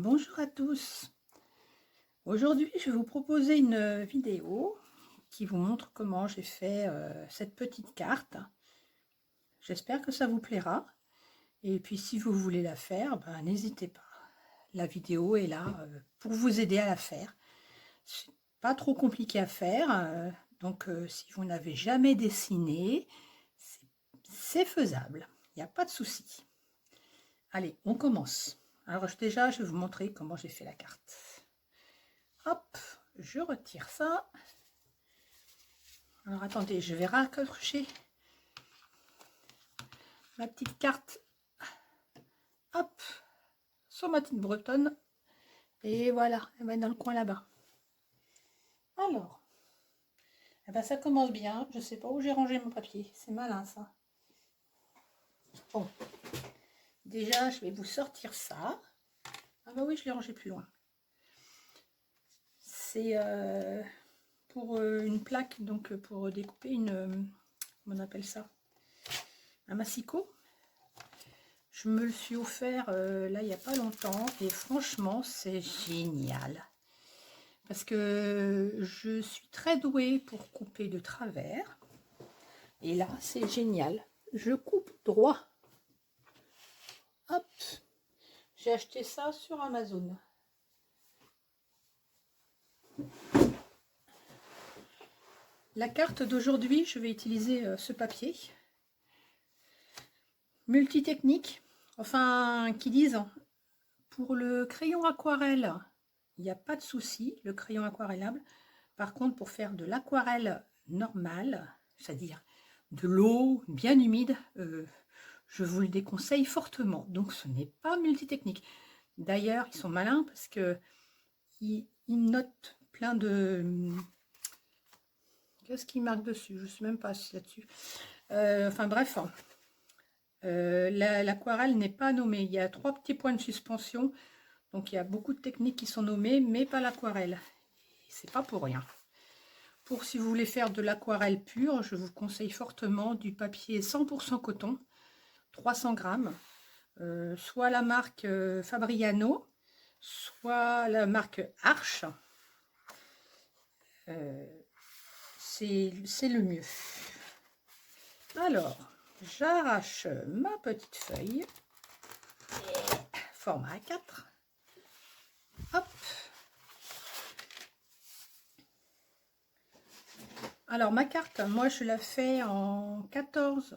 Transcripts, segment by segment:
Bonjour à tous. Aujourd'hui, je vais vous proposer une vidéo qui vous montre comment j'ai fait cette petite carte. J'espère que ça vous plaira. Et puis, si vous voulez la faire, ben, n'hésitez pas. La vidéo est là pour vous aider à la faire. C'est pas trop compliqué à faire. Donc, si vous n'avez jamais dessiné, c'est faisable. Il n'y a pas de souci. Allez, on commence. Alors, déjà, je vais vous montrer comment j'ai fait la carte. Hop, je retire ça. Alors attendez, je vais raccrocher ma petite carte. Hop, sur ma petite bretonne. Et voilà, elle va être dans le coin là-bas. Alors, eh ben ça commence bien. Je sais pas où j'ai rangé mon papier. C'est malin ça. Bon, déjà je vais vous sortir ça. Ah bah oui, je l'ai rangé plus loin. C'est pour une plaque, donc pour découper une... comment on appelle ça? Un massicot. Je me le suis offert là il n'y a pas longtemps et franchement c'est génial. Parce que je suis très douée pour couper de travers. Et là c'est génial. Je coupe droit. Hop. J'ai acheté ça sur Amazon. La carte d'aujourd'hui, je vais utiliser ce papier. Multitechnique. Enfin, qui disent, pour le crayon aquarelle, il n'y a pas de souci, le crayon aquarellable. Par contre, pour faire de l'aquarelle normale, c'est-à-dire de l'eau bien humide, je vous le déconseille fortement. Donc, ce n'est pas multitechnique. D'ailleurs, ils sont malins parce que ils notent plein de... Qu'est-ce qu'ils marquent dessus? Je ne sais même pas si là-dessus. Enfin bref, l'aquarelle n'est pas nommée. Il y a 3 petits points de suspension. Donc, il y a beaucoup de techniques qui sont nommées, mais pas l'aquarelle. C'est pas pour rien. Pour si vous voulez faire de l'aquarelle pure, je vous conseille fortement du papier 100% coton, 300 grammes, soit la marque Fabriano, soit la marque Arche. C'est le mieux. Alors, j'arrache ma petite feuille, format A4. Hop. Alors, ma carte, moi, je la fais en 14.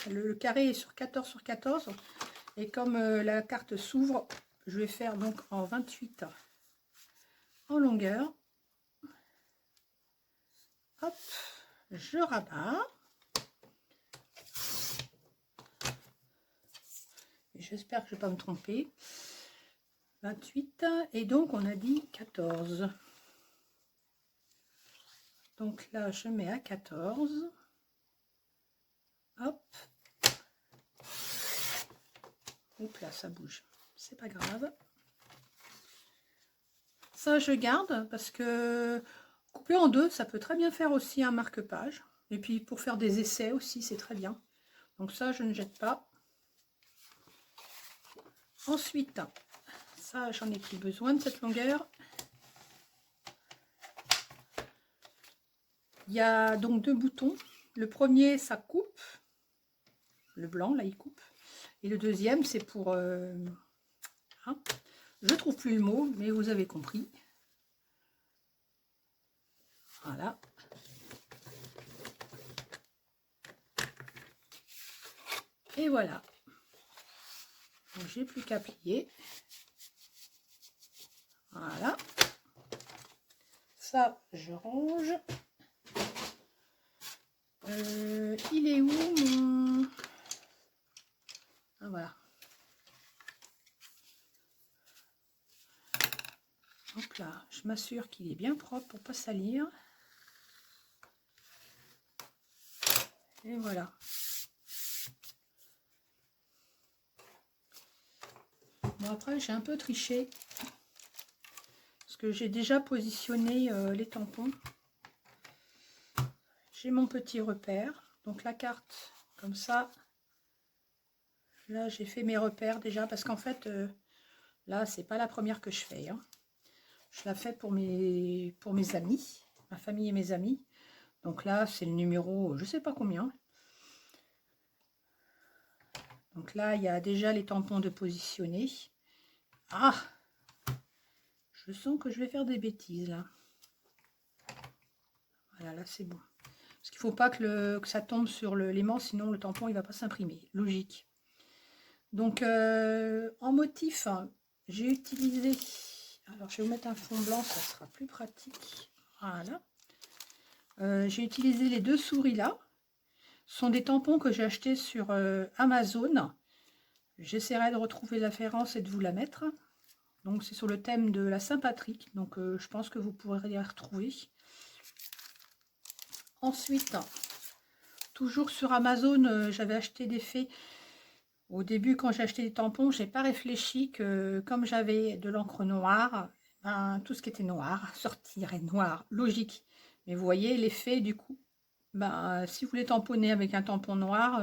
Le carré est sur 14 sur 14. Et comme la carte s'ouvre, je vais faire donc en 28 en longueur. Hop, je rabats. J'espère que je ne vais pas me tromper. 28 et donc on a dit 14. Donc là, je mets à 14. Hop. Oups là, ça bouge. C'est pas grave. Ça, je garde parce que couper en deux, ça peut très bien faire aussi un marque-page. Et puis pour faire des essais aussi, c'est très bien. Donc ça, je ne jette pas. Ensuite, ça, j'en ai plus besoin de cette longueur. Il y a donc 2 boutons. Le premier, ça coupe. Le blanc, là, il coupe. Et le deuxième, c'est pour... hein, je trouve plus le mot, mais vous avez compris. Voilà. Et voilà. Donc, j'ai plus qu'à plier. Voilà. Ça, je range. Il est où mon... Ah, voilà. Donc là, je m'assure qu'il est bien propre pour pas salir. Et voilà. Bon, après, j'ai un peu triché. Parce que j'ai déjà positionné les tampons. J'ai mon petit repère. Donc la carte, comme ça. Là, j'ai fait mes repères déjà. Parce qu'en fait, Là, c'est pas la première que je fais, hein. Je la fais pour mes amis, ma famille et mes amis. Donc là, c'est le numéro, je sais pas combien. Donc là, il y a déjà les tampons de positionner. Ah! Je sens que je vais faire des bêtises, là. Voilà, là, c'est bon. Parce qu'il ne faut pas que ça tombe sur l'aimant, sinon le tampon, il ne va pas s'imprimer. Logique. Donc, en motif, j'ai utilisé... Alors, je vais vous mettre un fond blanc, ça sera plus pratique. Voilà. J'ai utilisé les deux souris là. Ce sont des tampons que j'ai achetés sur Amazon. J'essaierai de retrouver la référence et de vous la mettre. Donc, c'est sur le thème de la Saint-Patrick. Donc, je pense que vous pourrez les retrouver. Ensuite, toujours sur Amazon, j'avais acheté des faits. Au début, quand j'ai acheté des tampons, j'ai pas réfléchi que comme j'avais de l'encre noire, ben, tout ce qui était noir sortirait noir, logique. Mais vous voyez l'effet du coup. Ben, si vous voulez tamponner avec un tampon noir,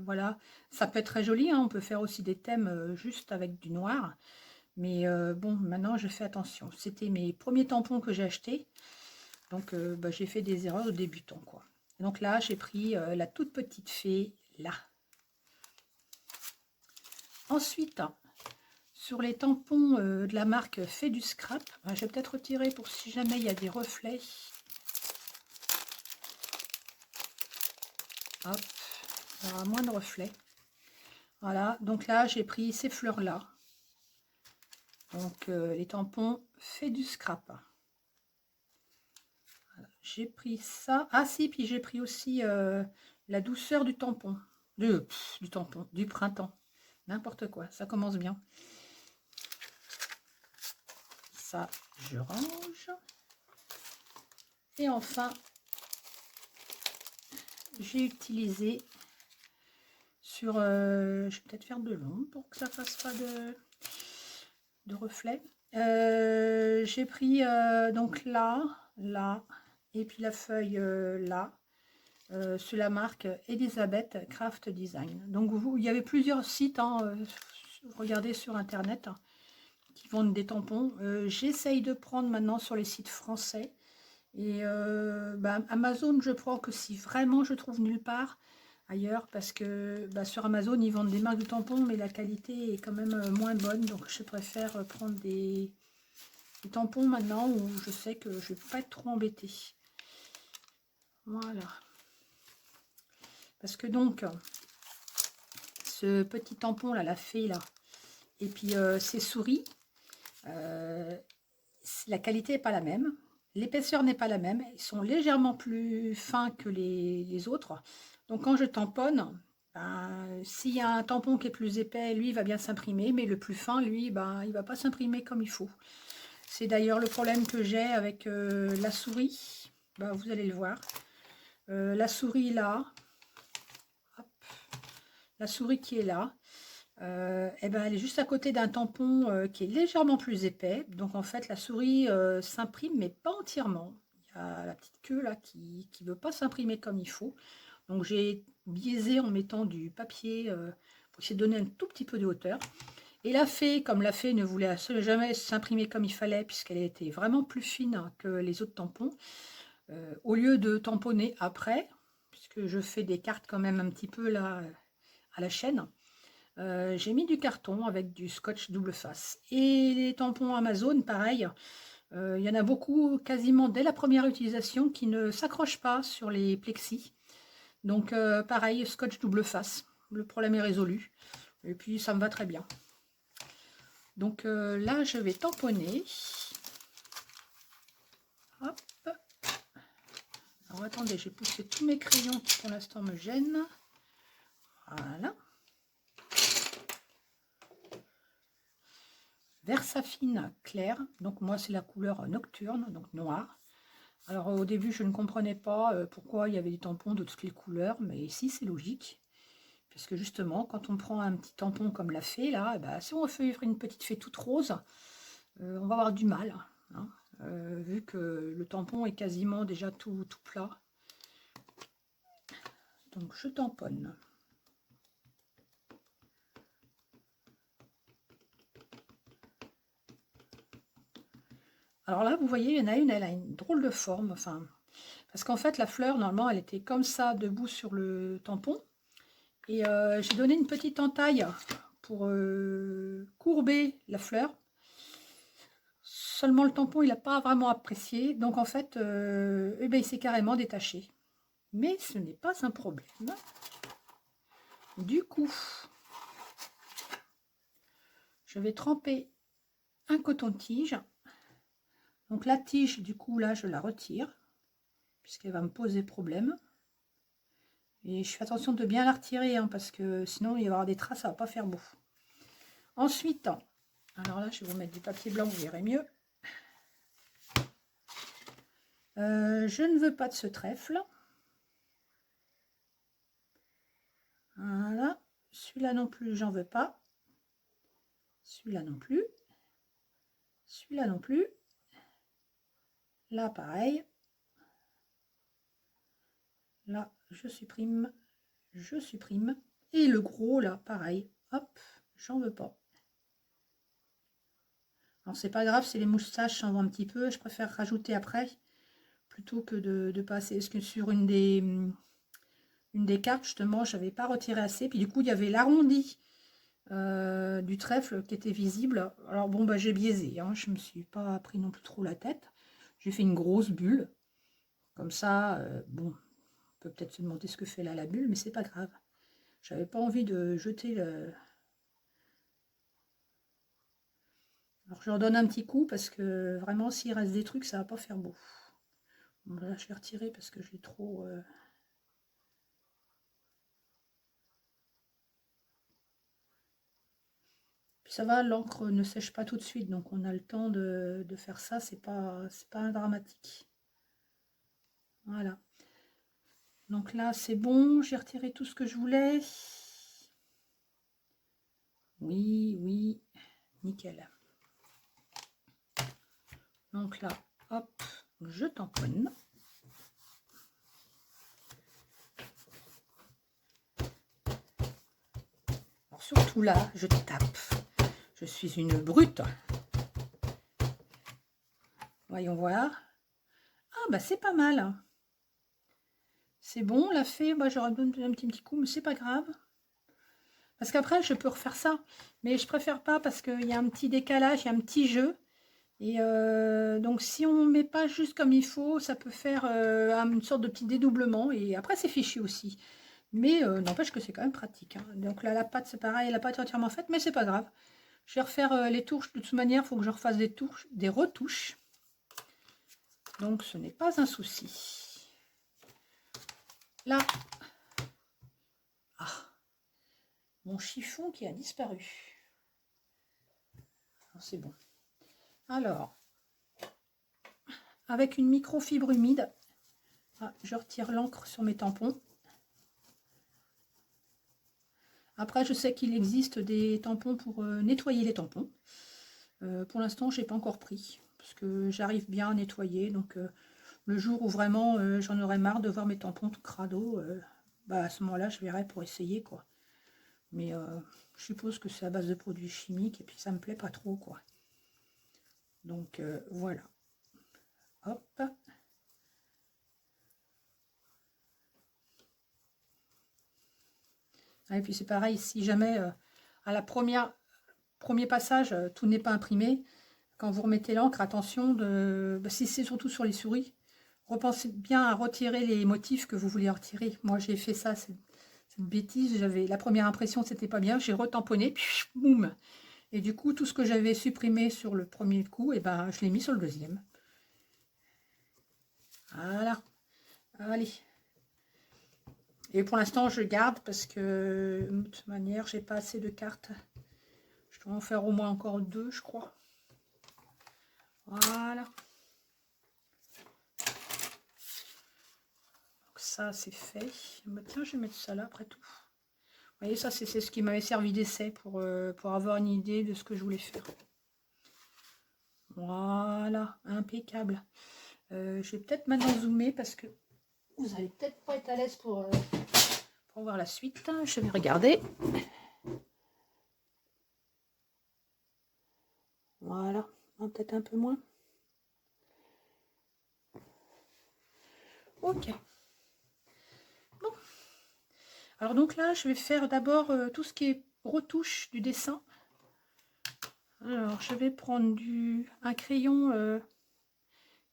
voilà, ça peut être très joli, hein. On peut faire aussi des thèmes juste avec du noir. Mais bon, maintenant je fais attention. C'était mes premiers tampons que j'ai achetés. Donc ben, j'ai fait des erreurs de débutant, quoi. Donc là, j'ai pris la toute petite fée là. Ensuite, sur les tampons de la marque Fait du Scrap, je vais peut-être retirer pour si jamais il y a des reflets. Hop, il y aura moins de reflets. Voilà, donc là j'ai pris ces fleurs-là. Donc les tampons Fait du Scrap. Voilà, j'ai pris ça. Ah si, puis j'ai pris aussi la douceur du tampon. Du printemps. N'importe quoi, ça commence bien. Ça, je range. Et enfin, j'ai utilisé sur... je vais peut-être faire de l'ombre pour que ça fasse pas de reflet. J'ai pris donc là, et puis la feuille là, sur la marque Elisabeth Craft Design. Donc il y avait plusieurs sites, hein, regardez sur internet, hein, qui vendent des tampons. J'essaye de prendre maintenant sur les sites français. Et bah, Amazon, je prends que si vraiment je trouve nulle part ailleurs, parce que bah, sur Amazon, ils vendent des marques de tampons, mais la qualité est quand même moins bonne. Donc je préfère prendre des tampons maintenant où je sais que je ne vais pas être trop embêtée. Voilà. Parce que donc, ce petit tampon là, la fée là, et puis ces souris, la qualité n'est pas la même. L'épaisseur n'est pas la même. Ils sont légèrement plus fins que les autres. Donc quand je tamponne, ben, s'il y a un tampon qui est plus épais, lui, il va bien s'imprimer. Mais le plus fin, lui, ben, il ne va pas s'imprimer comme il faut. C'est d'ailleurs le problème que j'ai avec la souris. Ben, vous allez le voir. La souris là. Hop. La souris qui est là. Eh ben, elle est juste à côté d'un tampon qui est légèrement plus épais. Donc en fait la souris s'imprime mais pas entièrement. Il y a la petite queue là qui ne veut pas s'imprimer comme il faut. Donc j'ai biaisé en mettant du papier pour essayer de donner un tout petit peu de hauteur. Et la fée, comme la fée ne voulait jamais s'imprimer comme il fallait puisqu'elle était vraiment plus fine que les autres tampons, au lieu de tamponner après, puisque je fais des cartes quand même un petit peu là à la chaîne, j'ai mis du carton avec du scotch double face. Et les tampons Amazon, pareil, il y en a beaucoup quasiment dès la première utilisation qui ne s'accrochent pas sur les plexis. Donc pareil, scotch double face. Le problème est résolu. Et puis ça me va très bien. Donc là, je vais tamponner. Hop. Alors attendez, j'ai poussé tous mes crayons qui pour l'instant me gênent. Voilà. Versafine clair, donc moi c'est la couleur nocturne, donc noir. Alors au début je ne comprenais pas pourquoi il y avait des tampons de toutes les couleurs, mais ici c'est logique, puisque justement quand on prend un petit tampon comme la fée là, eh ben, si on fait une petite fée toute rose, on va avoir du mal, hein, vu que le tampon est quasiment déjà tout plat. Donc je tamponne. Alors là, vous voyez, il y en a une, elle a une drôle de forme. Enfin, parce qu'en fait, la fleur, normalement, elle était comme ça, debout sur le tampon. Et j'ai donné une petite entaille pour courber la fleur. Seulement le tampon, il n'a pas vraiment apprécié. Donc en fait, eh ben, il s'est carrément détaché. Mais ce n'est pas un problème. Du coup, je vais tremper un coton-tige. Donc la tige, du coup, là, je la retire, puisqu'elle va me poser problème. Et je fais attention de bien la retirer, hein, parce que sinon, il va y avoir des traces, ça ne va pas faire beau. Ensuite, alors là, je vais vous mettre du papier blanc, vous verrez mieux. Je ne veux pas de ce trèfle. Voilà. Celui-là non plus, j'en veux pas. Celui-là non plus. Celui-là non plus. Là, pareil. Là, je supprime. Je supprime. Et le gros, là, pareil. Hop, j'en veux pas. Alors, c'est pas grave si les moustaches s'en vont un petit peu. Je préfère rajouter après, plutôt que de passer. Parce que sur une des cartes, justement, je n'avais pas retiré assez. Puis du coup, il y avait l'arrondi du trèfle qui était visible. Alors bon, bah, j'ai biaisé, hein. Je me suis pas pris non plus trop la tête. J'ai fait une grosse bulle. Comme ça, bon, on peut peut-être se demander ce que fait là la bulle, mais c'est pas grave. J'avais pas envie de jeter le... Alors je leur donne un petit coup parce que vraiment, s'il reste des trucs, ça va pas faire beau. Bon, là, je vais retirer parce que je l'ai trop... Puis ça va, l'encre ne sèche pas tout de suite, donc on a le temps de faire ça, c'est pas dramatique. Voilà. Donc là, c'est bon, j'ai retiré tout ce que je voulais. Oui, oui, nickel. Donc là, hop, je tamponne. Alors surtout là, je tape. Je suis une brute. Voyons voir. Ah bah c'est pas mal. C'est bon, on l'a fait. Bah, j'aurais donné un petit coup, mais c'est pas grave. Parce qu'après, je peux refaire ça. Mais je préfère pas parce qu'il y a un petit décalage, il y a un petit jeu. Et donc si on ne met pas juste comme il faut, ça peut faire une sorte de petit dédoublement. Et après, c'est fichu aussi. Mais n'empêche que c'est quand même pratique, hein. Donc là, la pâte, c'est pareil, la pâte est entièrement faite, mais c'est pas grave. Je vais refaire les touches. De toute manière, il faut que je refasse des retouches. Donc ce n'est pas un souci. Là, ah, mon chiffon qui a disparu. C'est bon. Alors, avec une microfibre humide, je retire l'encre sur mes tampons. Après, je sais qu'il existe des tampons pour nettoyer les tampons. Pour l'instant, je n'ai pas encore pris, parce que j'arrive bien à nettoyer. Donc, le jour où vraiment j'en aurai marre de voir mes tampons tout crado, bah, à ce moment-là, je verrai pour essayer, quoi. Mais je suppose que c'est à base de produits chimiques, et puis ça me plaît pas trop, quoi. Donc, voilà. Hop. Et puis c'est pareil, si jamais à la premier passage, tout n'est pas imprimé, quand vous remettez l'encre, attention, si c'est surtout sur les souris, repensez bien à retirer les motifs que vous voulez retirer. Moi j'ai fait ça, cette bêtise, j'avais la première impression c'était pas bien, j'ai retamponné, puis boum. Et du coup tout ce que j'avais supprimé sur le premier coup, et ben je l'ai mis sur le deuxième. Voilà, allez. Et pour l'instant je garde parce que de toute manière j'ai pas assez de cartes. Je dois en faire au moins encore 2, je crois. Voilà. Donc ça, c'est fait. Bah, tiens, je vais mettre ça là après tout. Vous voyez, ça, c'est ce qui m'avait servi d'essai pour avoir une idée de ce que je voulais faire. Voilà, impeccable. Je vais peut-être maintenant zoomer parce que vous allez peut-être pas être à l'aise pour voir la suite. Je vais regarder. Voilà, peut-être un peu moins. Ok. Bon. Alors donc là, je vais faire d'abord tout ce qui est retouche du dessin. Alors, je vais prendre un crayon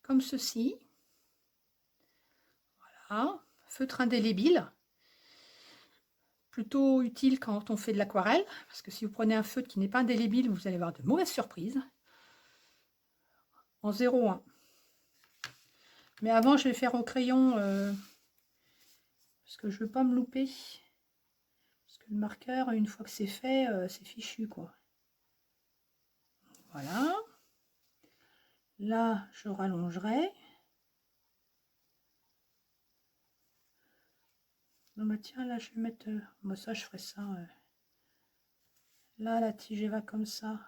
comme ceci. Voilà. Feutre indélébile. Plutôt utile quand on fait de l'aquarelle, parce que si vous prenez un feutre qui n'est pas indélébile, vous allez avoir de mauvaises surprises. En 0,1. Mais avant, je vais faire au crayon, parce que je ne veux pas me louper. Parce que le marqueur, une fois que c'est fait, c'est fichu, quoi. Voilà. Là, je rallongerai. Non, bah tiens, là, je vais mettre... moi, ça, je ferai ça. Là, la tige, elle va comme ça.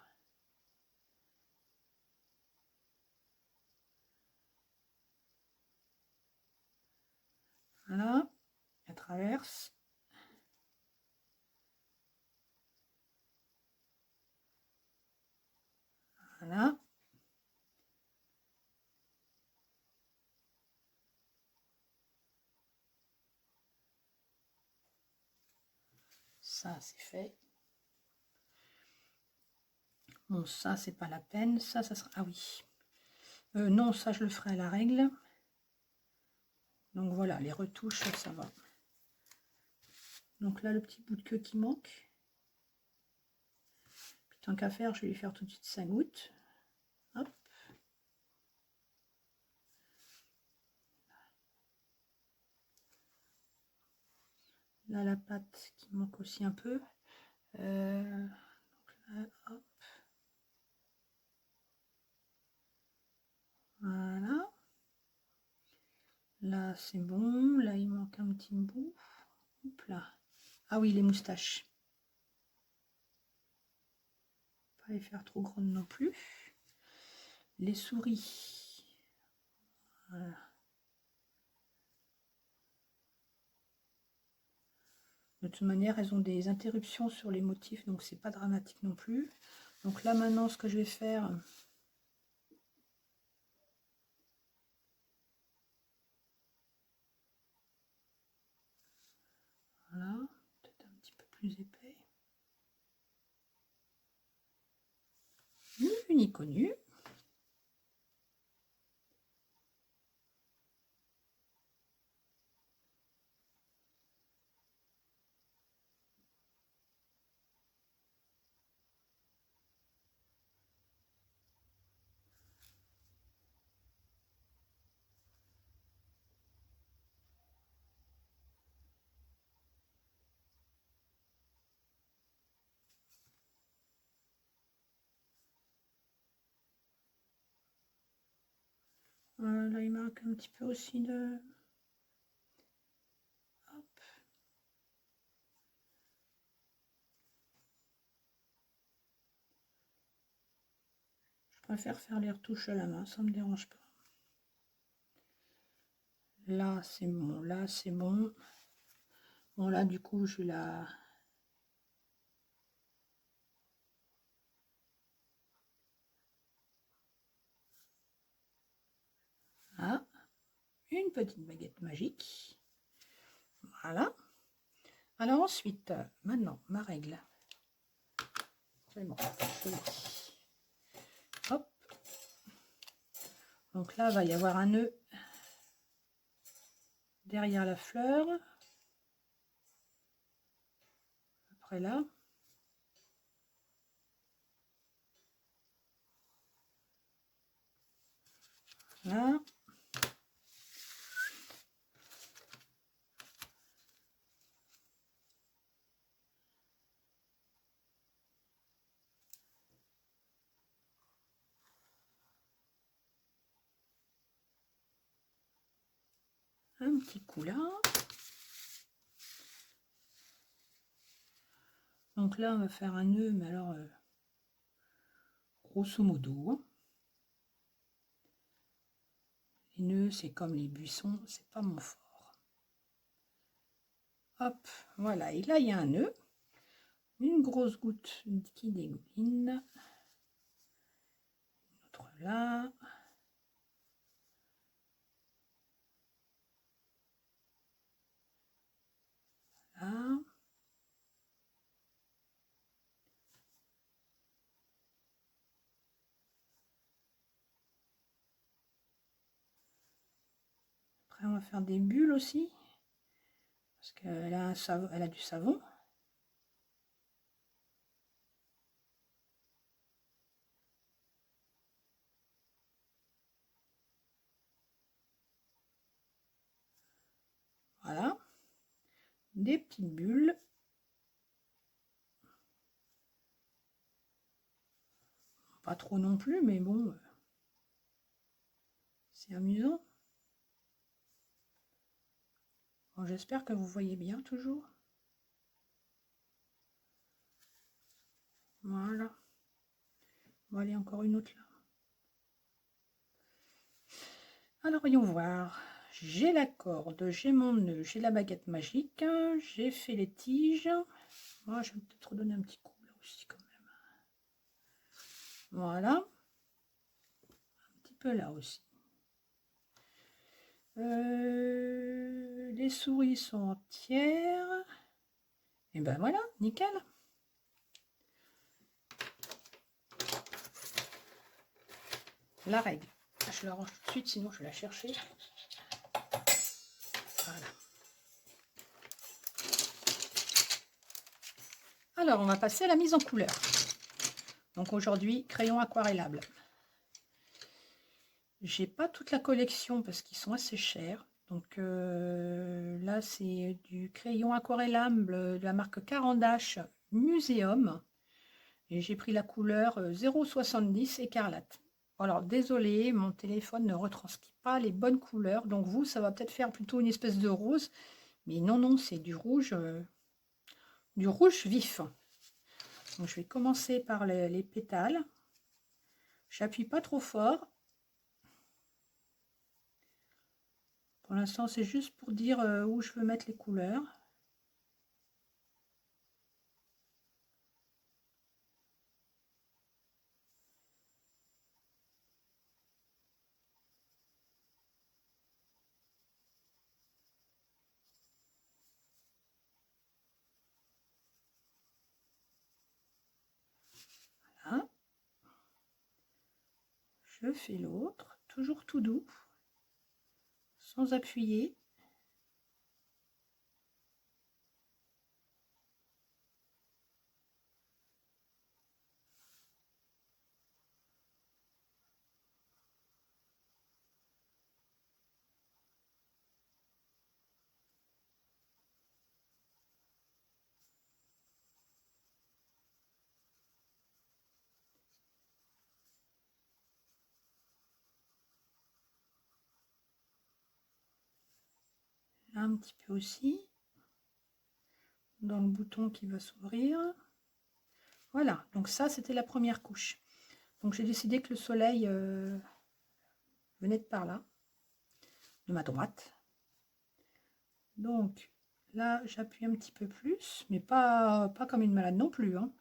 Voilà. Elle traverse. Voilà. Ça, c'est fait. Bon, ça, c'est pas la peine. Ça sera... Ah oui. Non, ça, je le ferai à la règle. Donc voilà, les retouches, ça va. Donc là, le petit bout de queue qui manque. Puis tant qu'à faire, je vais lui faire tout de suite sa goutte. Hop. Là, la patte qui manque aussi un peu. Donc là, hop. Voilà. Là, c'est bon. Là, il manque un petit bout. Hop là. Ah oui, les moustaches. Pas les faire trop grandes non plus. Les souris. Voilà. De toute manière, elles ont des interruptions sur les motifs, donc c'est pas dramatique non plus. Donc là, maintenant, ce que je vais faire... Voilà, peut-être un petit peu plus épais. Ni connu. Là, il manque un petit peu aussi de... Hop. Je préfère faire les retouches à la main, ça me dérange pas. Là, c'est bon. Là, c'est bon. Bon, là, du coup, je la... Ah, une petite baguette magique. Voilà. Alors ensuite, maintenant, ma règle. C'est bon, je l'ai. Hop. Donc là, il va y avoir un nœud derrière la fleur. Après là. Là. Un petit coup là. Donc là, on va faire un nœud, mais alors, grosso modo, hein. Les nœuds, c'est comme les buissons, c'est pas mon fort. Hop, voilà, et là, il y a un nœud. Une grosse goutte qui dégouline. Une autre là. Après, on va faire des bulles aussi. Parce qu'elle a, elle a du savon. Voilà. Des petites bulles. Pas trop non plus, mais bon, c'est amusant. Bon, j'espère que vous voyez bien toujours. Voilà. Bon, allez, encore une autre là. Alors, voyons voir. J'ai la corde, j'ai mon nœud, j'ai la baguette magique, j'ai fait les tiges. Moi, je vais peut-être redonner un petit coup là aussi quand même. Voilà. Un petit peu là aussi. Les souris sont entières. Et ben voilà, nickel. La règle. Je la range tout de suite, sinon je vais la chercher. Voilà. Alors, on va passer à la mise en couleur. Donc aujourd'hui, crayon aquarellable. J'ai pas toute la collection parce qu'ils sont assez chers. Donc là, c'est du crayon aquarellable de la marque Caran d'Ache Muséum. Et j'ai pris la couleur 0,70 écarlate. Alors désolé, mon téléphone ne retranscrit pas les bonnes couleurs. Donc vous, ça va peut-être faire plutôt une espèce de rose. Mais non, non, c'est du rouge vif. Donc je vais commencer par les pétales. J'appuie pas trop fort. Pour l'instant, c'est juste pour dire où je veux mettre les couleurs. Voilà. Je fais l'autre, toujours tout doux, sans appuyer. Là, un petit peu aussi, dans le bouton qui va s'ouvrir. Voilà, donc ça, c'était la première couche. Donc j'ai décidé que le soleil venait de par là, de ma droite. Donc là, j'appuie un petit peu plus, mais pas comme une malade non plus, hein.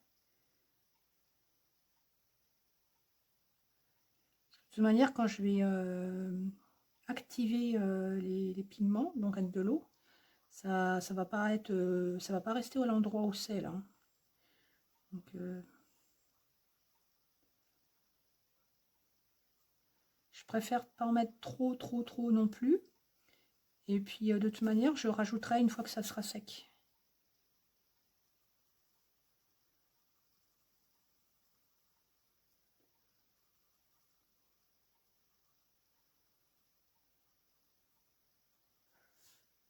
De toute manière, quand je vais activer les pigments, donc avec de l'eau, ça va pas être, ça va pas rester à l'endroit où c'est là, hein. Donc je préfère pas en mettre trop non plus. Et puis de toute manière, je rajouterai une fois que ça sera sec.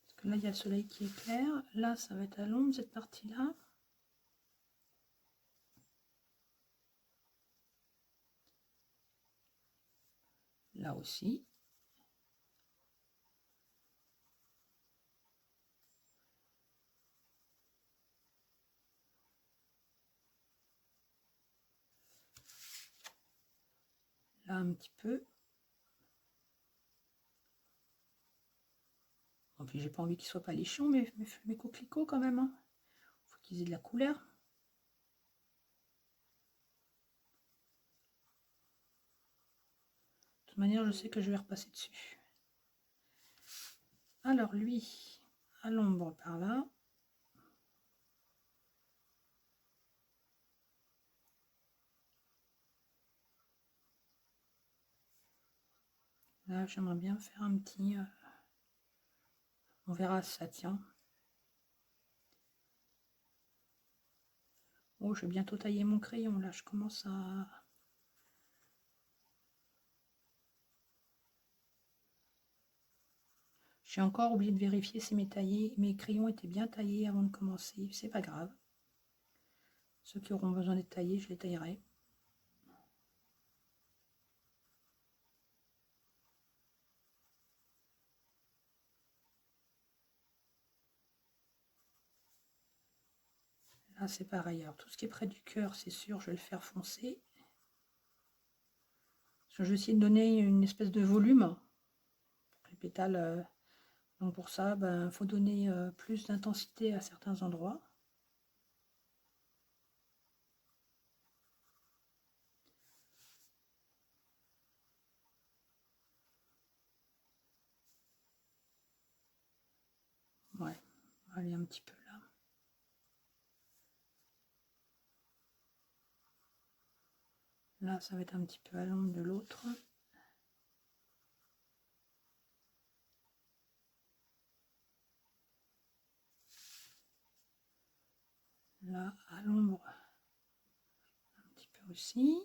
Parce que là, il y a le soleil qui éclaire. Là, ça va être à l'ombre, cette partie-là. Là aussi. Là, un petit peu. Bon, puis j'ai pas envie qu'ils soient pas lichons, mes coquelicots quand même, hein. Faut qu'ils aient de la couleur. De toute manière, je sais que je vais repasser dessus. Alors lui, à l'ombre par là. Là, j'aimerais bien faire un petit On verra si ça tient. Oh, je vais bientôt tailler mon crayon, là, je commence à... J'ai encore oublié de vérifier si mes crayons étaient bien taillés avant de commencer. C'est pas grave. Ceux qui auront besoin d'être taillés, je les taillerai. Là, c'est pareil. Alors, tout ce qui est près du cœur, c'est sûr, je vais le faire foncer. Parce que je vais essayer de donner une espèce de volume. Les pétales, donc pour ça, il faut donner plus d'intensité à certains endroits. Ouais, on va aller un petit peu là. Là, ça va être un petit peu à l'ombre de l'autre. Là, à l'ombre, un petit peu aussi.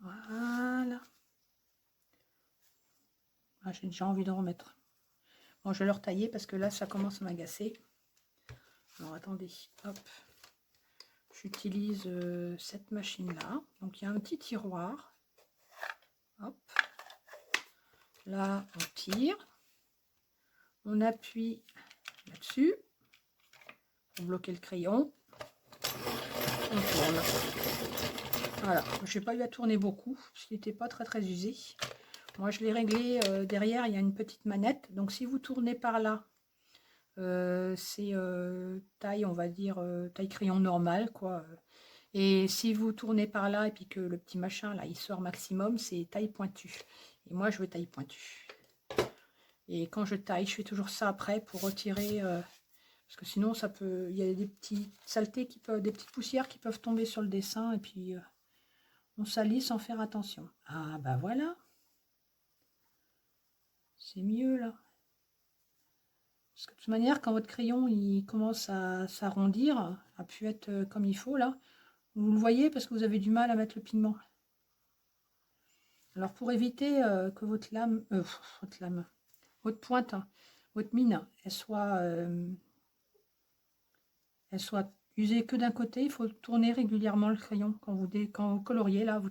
Voilà. Ah, j'ai déjà envie de remettre. Bon, je vais le retailler parce que là, ça commence à m'agacer. Alors, attendez, hop. J'utilise cette machine-là. Donc, il y a un petit tiroir. Hop. Là, on tire. On appuie là-dessus pour bloquer le crayon. On tourne. Voilà. Je n'ai pas eu à tourner beaucoup parce qu'il n'était pas très très usé. Moi, je l'ai réglé. Derrière, il y a une petite manette. Donc, si vous tournez par là, c'est taille, on va dire, taille crayon normal, quoi. Et si vous tournez par là et puis que le petit machin, là, il sort maximum, c'est taille pointue. Et moi, je veux taille pointue. Et quand je taille, je fais toujours ça après pour retirer... parce que sinon, ça peut, il y a des petites saletés, des petites poussières qui peuvent tomber sur le dessin. Et puis, on salit sans faire attention. Ah, bah voilà. C'est mieux, là. Parce que de toute manière, quand votre crayon il commence à s'arrondir, à pu être comme il faut, là, vous le voyez parce que vous avez du mal à mettre le pigment. Alors pour éviter que votre pointe, hein, votre mine, elle soit usée que d'un côté, il faut tourner régulièrement le crayon. Quand vous coloriez, là, vous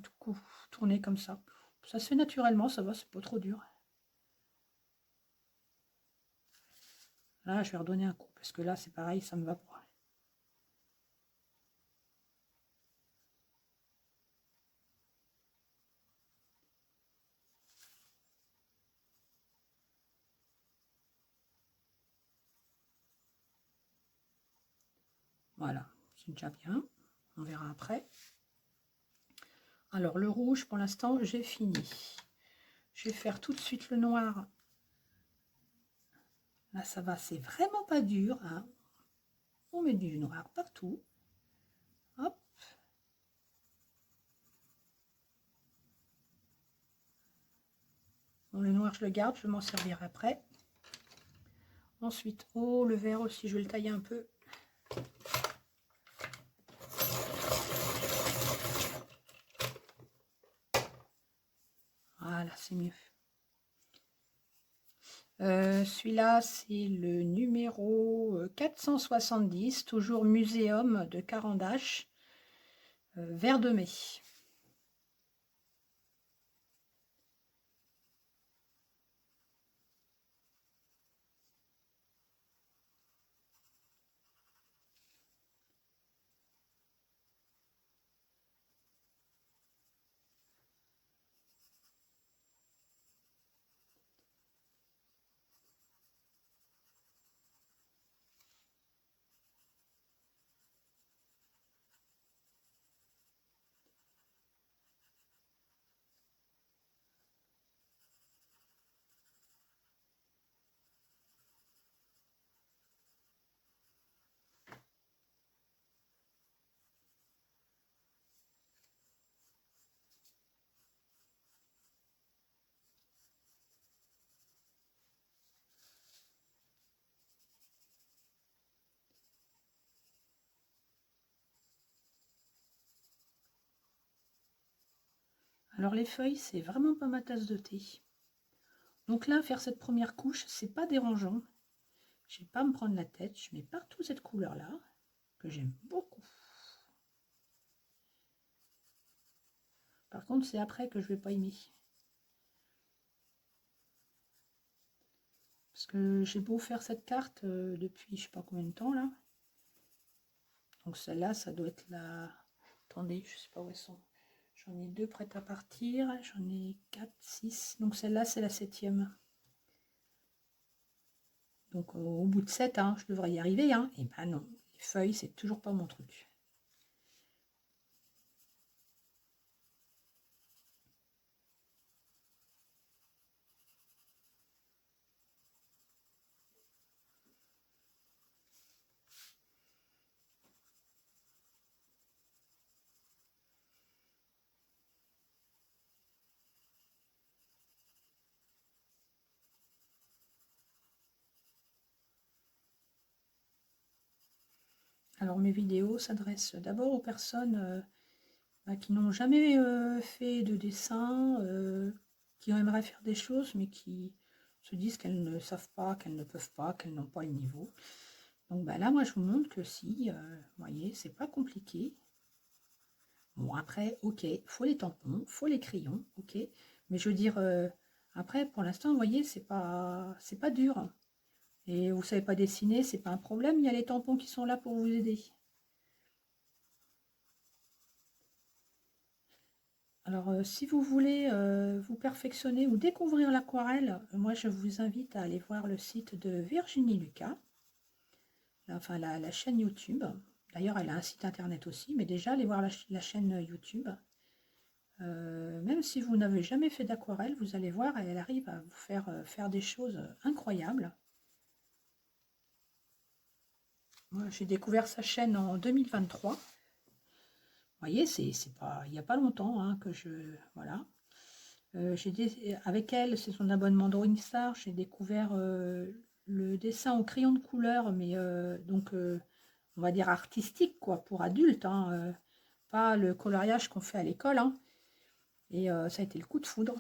tournez comme ça. Ça se fait naturellement, ça va, c'est pas trop dur. Là, je vais redonner un coup, parce que là, c'est pareil, ça me va pas. Voilà, c'est déjà bien. On verra après. Alors, le rouge, pour l'instant, j'ai fini. Je vais faire tout de suite le noir. Là, ça va, c'est vraiment pas dur, hein. On met du noir partout. Hop. Bon, le noir, je le garde, je m'en servirai après. Ensuite, oh, le vert aussi, je vais le tailler un peu. Voilà, c'est mieux. Celui-là, c'est le numéro 470, toujours Muséum de Carandache, vert de mai. Alors les feuilles, c'est vraiment pas ma tasse de thé. Donc là, faire cette première couche, c'est pas dérangeant. Je vais pas me prendre la tête. Je mets partout cette couleur-là, que j'aime beaucoup. Par contre, c'est après que je vais pas aimer. Parce que j'ai beau faire cette carte depuis je sais pas combien de temps là. Donc celle-là, ça doit être la... Attendez, je sais pas où elles sont. J'en ai 2 prêtes à partir. J'en ai 4, 6. Donc celle-là, c'est la 7e. Donc au bout de 7, hein, je devrais y arriver. Hein. Et ben non, les feuilles, c'est toujours pas mon truc. Alors mes vidéos s'adressent d'abord aux personnes qui n'ont jamais fait de dessin, qui aimeraient faire des choses, mais qui se disent qu'elles ne savent pas, qu'elles ne peuvent pas, qu'elles n'ont pas le niveau. Donc bah, là, moi, je vous montre que si, vous voyez, c'est pas compliqué. Bon, après, ok, faut les tampons, faut les crayons, ok. Mais je veux dire, après, pour l'instant, vous voyez, c'est pas dur. Et vous savez pas dessiner, c'est pas un problème, il y a les tampons qui sont là pour vous aider. Alors, si vous voulez vous perfectionner ou découvrir l'aquarelle, moi je vous invite à aller voir le site de Virginie Lucas, enfin la chaîne YouTube. D'ailleurs, elle a un site internet aussi, mais déjà, allez voir la chaîne YouTube. Même si vous n'avez jamais fait d'aquarelle, vous allez voir, elle arrive à vous faire des choses incroyables. Moi, j'ai découvert sa chaîne en 2023. Vous voyez, c'est pas, il n'y a pas longtemps hein, que je... Voilà. Avec elle, c'est son abonnement Drawing Star, j'ai découvert le dessin au crayon de couleur, mais donc on va dire artistique quoi, pour adultes, hein, pas le coloriage qu'on fait à l'école. Hein. Et ça a été le coup de foudre.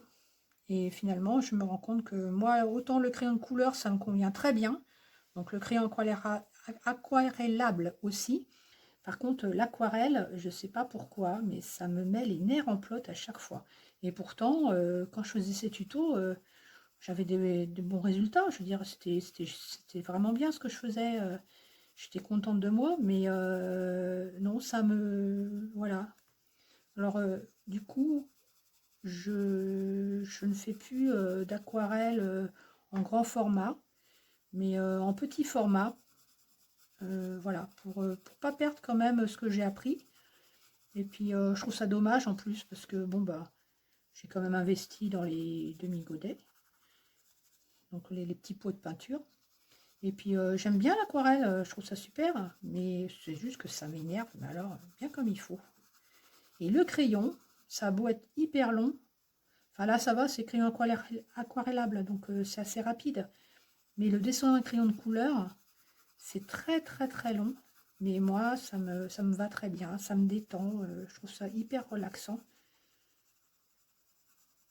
Et finalement, je me rends compte que moi, autant le crayon de couleur, ça me convient très bien. Donc le crayon aquarellable aussi. Par contre, l'aquarelle, je ne sais pas pourquoi, mais ça me met les nerfs en plot à chaque fois. Et pourtant, quand je faisais ces tutos, j'avais de bons résultats. Je veux dire, c'était vraiment bien ce que je faisais. J'étais contente de moi, mais non, ça me... Voilà. Alors, du coup, je ne fais plus d'aquarelle en grand format, mais en petit format. Voilà, pour pas perdre quand même ce que j'ai appris. Et puis je trouve ça dommage en plus parce que bon bah j'ai quand même investi dans les demi-godets, donc les petits pots de peinture. Et puis j'aime bien l'aquarelle, je trouve ça super, mais c'est juste que ça m'énerve, mais alors bien comme il faut. Et le crayon, ça a beau être hyper long, enfin là ça va, c'est crayon aquarellable, donc c'est assez rapide. Mais le dessin d'un crayon de couleur, c'est très très très long. Mais moi, ça me va très bien, ça me détend, je trouve ça hyper relaxant.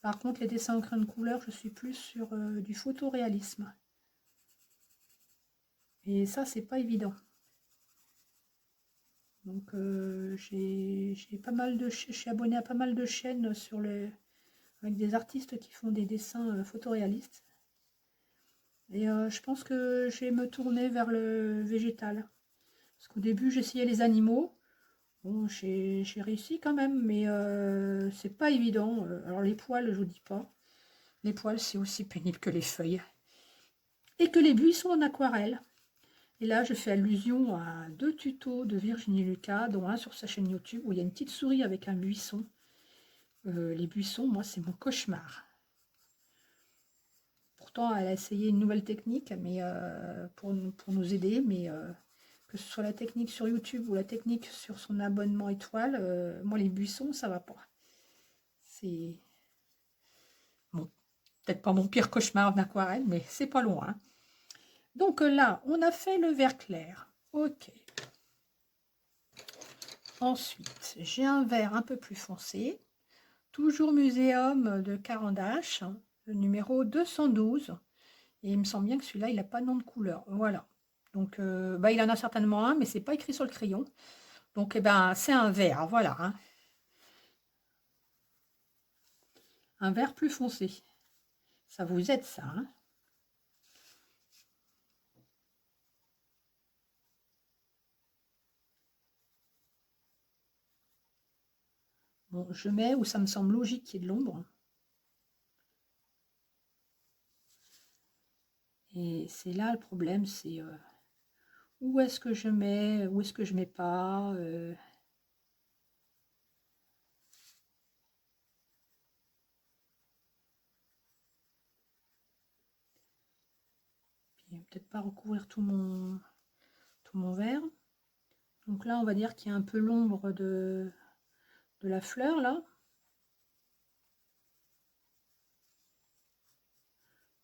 Par contre, les dessins en crayon de couleur, je suis plus sur du photoréalisme. Et ça, c'est pas évident. Donc, j'ai pas mal de, je suis abonnée à pas mal de chaînes avec des artistes qui font des dessins photoréalistes. Et je pense que je vais me tourner vers le végétal. Parce qu'au début, j'essayais les animaux. Bon, j'ai réussi quand même, mais c'est pas évident. Alors les poils, je vous dis pas. Les poils, c'est aussi pénible que les feuilles. Et que les buissons en aquarelle. Et là, je fais allusion à 2 tutos de Virginie Lucas, dont un sur sa chaîne YouTube, où il y a une petite souris avec un buisson. Les buissons, moi, c'est mon cauchemar. Pourtant, elle a essayé une nouvelle technique mais pour nous aider, mais que ce soit la technique sur YouTube ou la technique sur son abonnement étoile, moi, les buissons, ça va pas. C'est... Bon, peut-être pas mon pire cauchemar d'aquarelle, mais c'est pas loin. Hein. Donc là, on a fait le vert clair. Ok. Ensuite, j'ai un vert un peu plus foncé. toujours Muséum de Carandache, le numéro 212. Et il me semble bien que celui-là, il n'a pas de nom de couleur. Voilà. Donc, bah, il en a certainement un, mais c'est pas écrit sur le crayon. Donc, eh ben, c'est un vert, voilà, hein. Un vert plus foncé. Ça vous aide, ça, hein. Bon, je mets où ça me semble logique qu'il y ait de l'ombre. Et c'est là le problème, c'est où est-ce que je mets, où est-ce que je mets pas. Puis peut-être pas recouvrir tout mon verre. Donc là, on va dire qu'il y a un peu l'ombre de la fleur, là.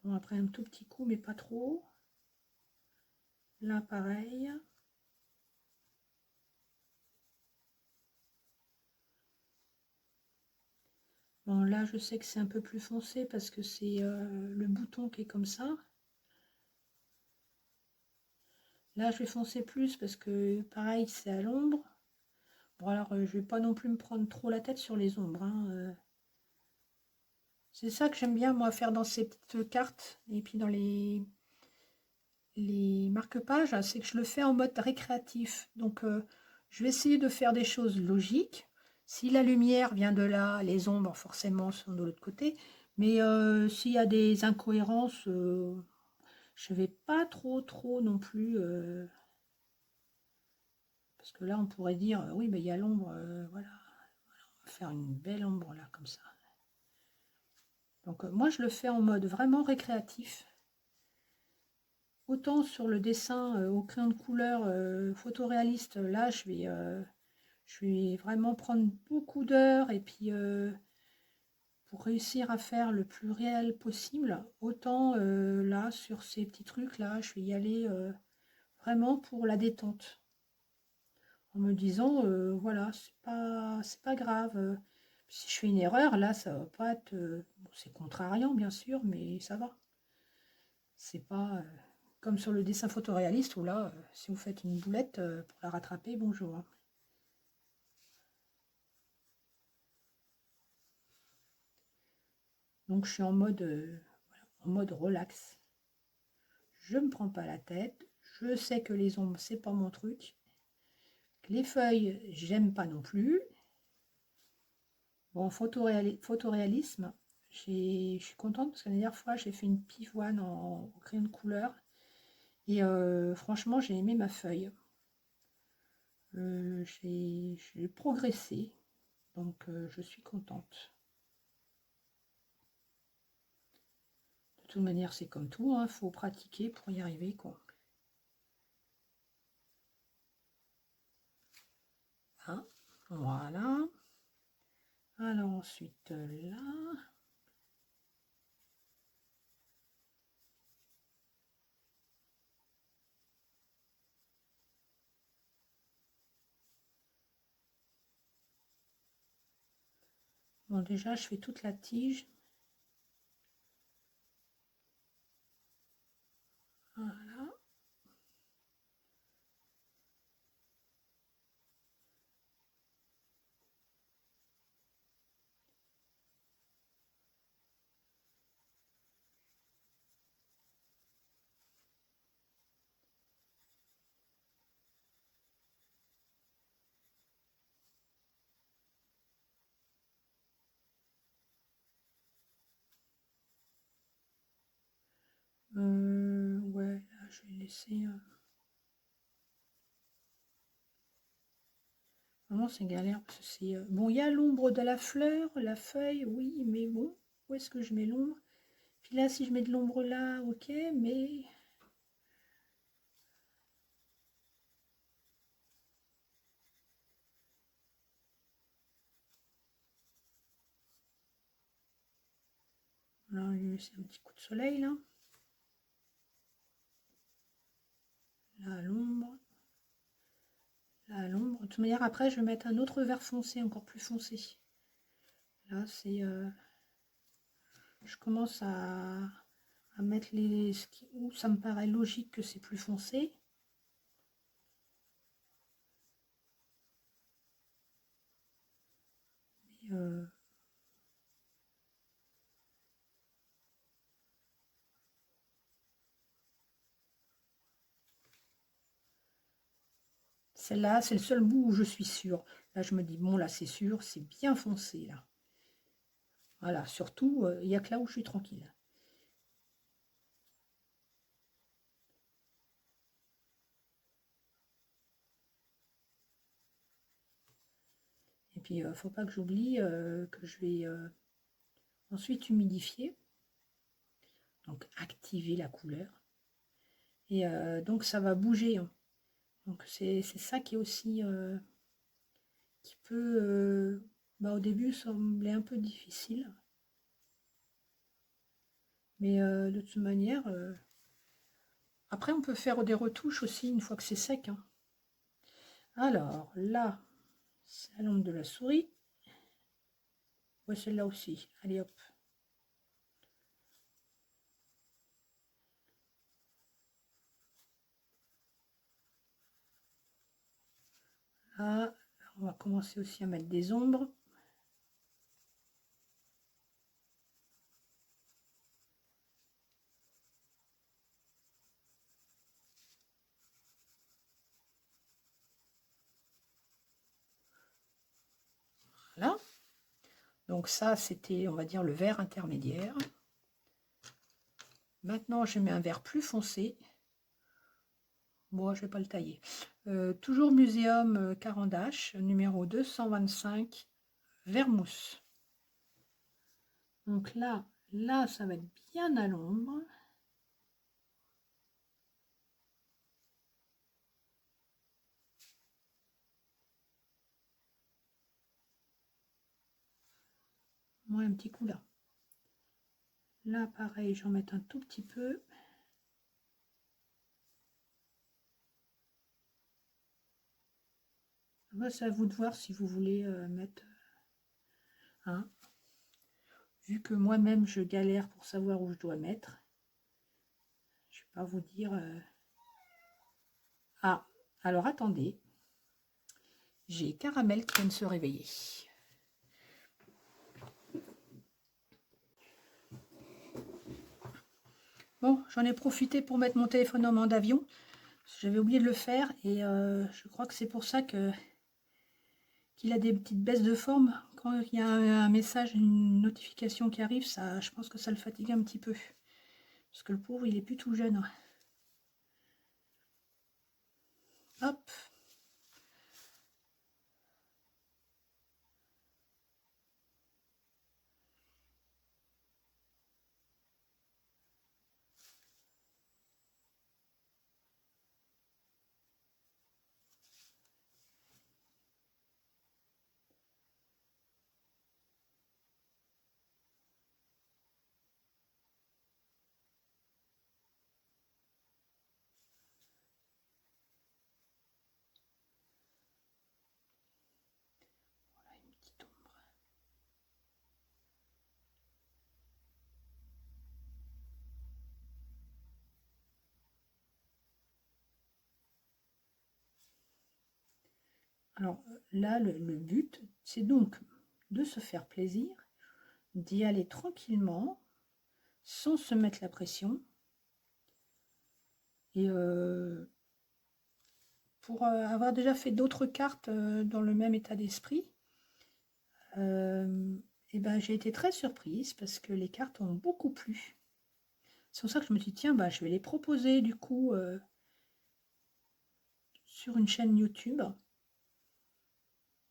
Bon, après un tout petit coup, mais pas trop. Là, pareil. Bon, là, je sais que c'est un peu plus foncé parce que c'est le bouton qui est comme ça. Là, je vais foncer plus parce que, pareil, c'est à l'ombre. Bon, alors, je vais pas non plus me prendre trop la tête sur les ombres, hein. C'est ça que j'aime bien, moi, faire dans ces petites cartes et puis dans les marque-pages, c'est que je le fais en mode récréatif. Donc, je vais essayer de faire des choses logiques. Si la lumière vient de là, les ombres, forcément, sont de l'autre côté. Mais s'il y a des incohérences, je vais pas trop non plus. Parce que là, on pourrait dire, oui, mais il y a l'ombre, voilà. On va faire une belle ombre là, comme ça. Donc, moi, je le fais en mode vraiment récréatif. Autant sur le dessin au crayon de couleur photoréaliste, là, je vais vraiment prendre beaucoup d'heures et puis pour réussir à faire le plus réel possible. Autant là, sur ces petits trucs là, je vais y aller vraiment pour la détente. En me disant, voilà, c'est pas grave. Si je fais une erreur, là, ça va pas être. Bon, c'est contrariant, bien sûr, mais ça va. C'est pas comme sur le dessin photoréaliste où là, si vous faites une boulette pour la rattraper, bonjour, hein. Donc je suis voilà, en mode relax. Je me prends pas la tête. Je sais que les ombres, c'est pas mon truc. Les feuilles, j'aime pas non plus. Bon, photoréalisme, je suis contente parce que la dernière fois, j'ai fait une pivoine au crayon de couleur. Et franchement, j'ai aimé ma feuille. J'ai progressé. Donc, je suis contente. De toute manière, c'est comme tout, hein, faut pratiquer pour y arriver, quoi. Hein, voilà. Alors ensuite, là. Bon, déjà, je fais toute la tige. Voilà. Ouais, là, je vais laisser. Vraiment, c'est galère parce que c'est. Bon, il y a l'ombre de la fleur, la feuille, oui, mais bon, où est-ce que je mets l'ombre? Puis là, si je mets de l'ombre là, ok, mais. Là, je vais laisser un petit coup de soleil, là. Là, l'ombre. Là, l'ombre. De toute manière, après, je vais mettre un autre vert foncé, encore plus foncé. Là, c'est... je commence à mettre les... où ça me paraît logique que c'est plus foncé. Et, celle-là, c'est le seul bout où je suis sûre. Là, je me dis, bon, là, c'est sûr, c'est bien foncé, là. Voilà, surtout, il n'y a que là où je suis tranquille. Et puis, faut pas que j'oublie que je vais ensuite humidifier. Donc, activer la couleur. Et donc, ça va bouger, hein. Donc, c'est ça qui est aussi... qui peut, au début, sembler un peu difficile. Mais de toute manière... après, on peut faire des retouches aussi une fois que c'est sec, hein. Alors, là, c'est la lampe de la souris. Ouais, celle-là aussi. Allez, hop. Là, on va commencer aussi à mettre des ombres. Voilà. Donc ça, c'était, on va dire, le vert intermédiaire. Maintenant, je mets un vert plus foncé. Bon, je vais pas le tailler. Toujours Muséum Carandache, numéro 225, vert mousse. Donc là, ça va être bien à l'ombre. Moi, un petit coup là. Là, pareil, j'en mets un tout petit peu. Là, c'est à vous de voir si vous voulez mettre... Hein. Vu que moi-même, je galère pour savoir où je dois mettre. Je ne vais pas vous dire... Ah, alors attendez. J'ai Caramel qui vient de se réveiller. Bon, j'en ai profité pour mettre mon téléphone en mode avion. J'avais oublié de le faire et je crois que c'est pour ça qu'il a des petites baisses de forme. Quand il y a un message, une notification qui arrive, ça, je pense que ça le fatigue un petit peu. Parce que le pauvre, il est plus tout jeune. Hop. Voilà une petite ombre. Alors là, le but, c'est donc de se faire plaisir, d'y aller tranquillement, sans se mettre la pression. Et pour avoir déjà fait d'autres cartes dans le même état d'esprit, et ben, j'ai été très surprise parce que les cartes ont beaucoup plu. C'est pour ça que je me suis dit, tiens, bah, je vais les proposer du coup sur une chaîne YouTube.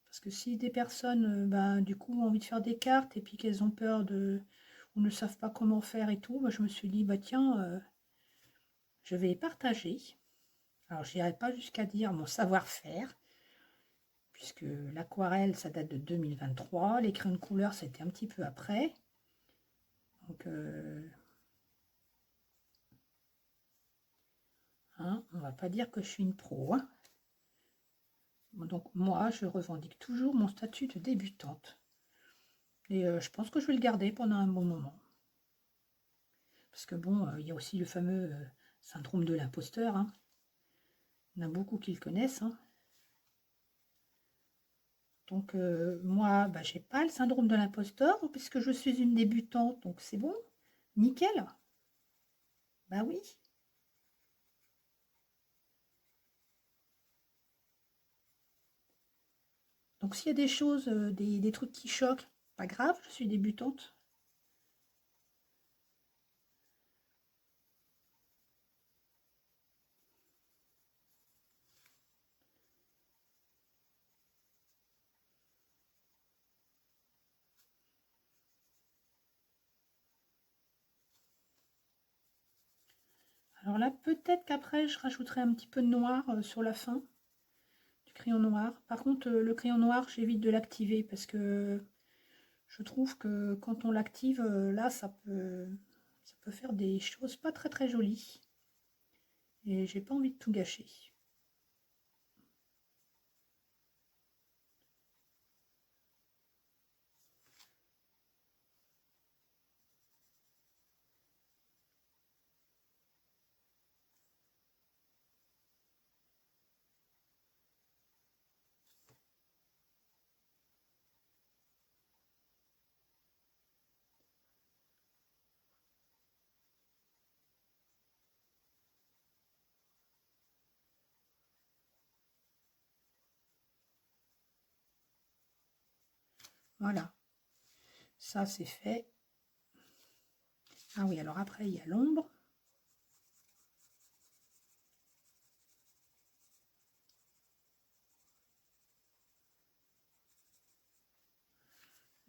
Parce que si des personnes, du coup, ont envie de faire des cartes et puis qu'elles ont peur de... ou ne savent pas comment faire et tout, bah, je me suis dit, bah tiens, je vais partager. Alors, je n'irai pas jusqu'à dire mon savoir-faire, puisque l'aquarelle, ça date de 2023. Les crayons de couleur, c'était un petit peu après. Donc, hein, on va pas dire que je suis une pro, hein. Donc, moi, je revendique toujours mon statut de débutante. Et je pense que je vais le garder pendant un bon moment. Parce que bon, il y a aussi le fameux syndrome de l'imposteur, hein. Il y en a beaucoup qui le connaissent, hein. Donc moi, bah, j'ai pas le syndrome de l'imposteur puisque je suis une débutante, donc c'est bon, nickel. Bah oui. Donc s'il y a des choses, des trucs qui choquent, pas grave, je suis débutante. Alors là, peut-être qu'après, je rajouterai un petit peu de noir sur la fin, du crayon noir. Par contre, le crayon noir, j'évite de l'activer parce que je trouve que quand on l'active, là, ça peut faire des choses pas très très jolies. Et j'ai pas envie de tout gâcher. Voilà, ça c'est fait. Ah oui, alors après, il y a l'ombre.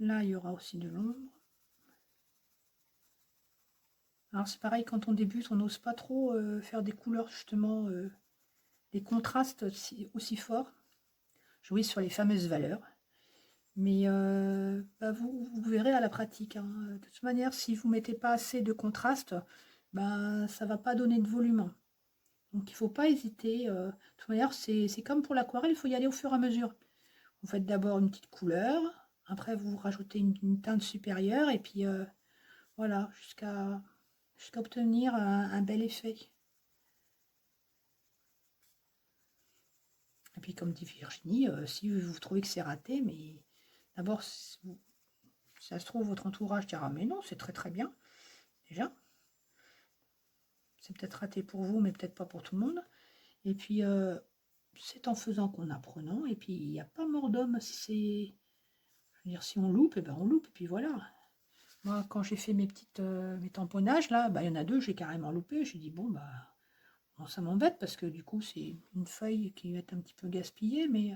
Là, il y aura aussi de l'ombre. Alors c'est pareil, quand on débute, on n'ose pas trop faire des couleurs, justement, des contrastes aussi forts. Jouer sur les fameuses valeurs. Mais bah, vous verrez à la pratique, hein. De toute manière, si vous ne mettez pas assez de contraste, bah, ça ne va pas donner de volume, hein. Donc il ne faut pas hésiter. De toute manière, c'est comme pour l'aquarelle, il faut y aller au fur et à mesure. Vous faites d'abord une petite couleur, après vous rajoutez une teinte supérieure, et puis voilà, jusqu'à obtenir un bel effet. Et puis comme dit Virginie, si vous trouvez que c'est raté, mais d'abord, si ça se trouve, votre entourage dira, mais non, c'est très très bien, déjà. C'est peut-être raté pour vous, mais peut-être pas pour tout le monde. Et puis, c'est en faisant qu'en apprenant, et puis il n'y a pas mort d'homme si c'est... Je veux dire, si on loupe, et ben on loupe, et puis voilà. Moi, quand j'ai fait mes tamponnages, là, bah, il y en a deux, j'ai carrément loupé. J'ai dit, bon, bah, bon, ça m'embête parce que du coup, c'est une feuille qui va être un petit peu gaspillée, mais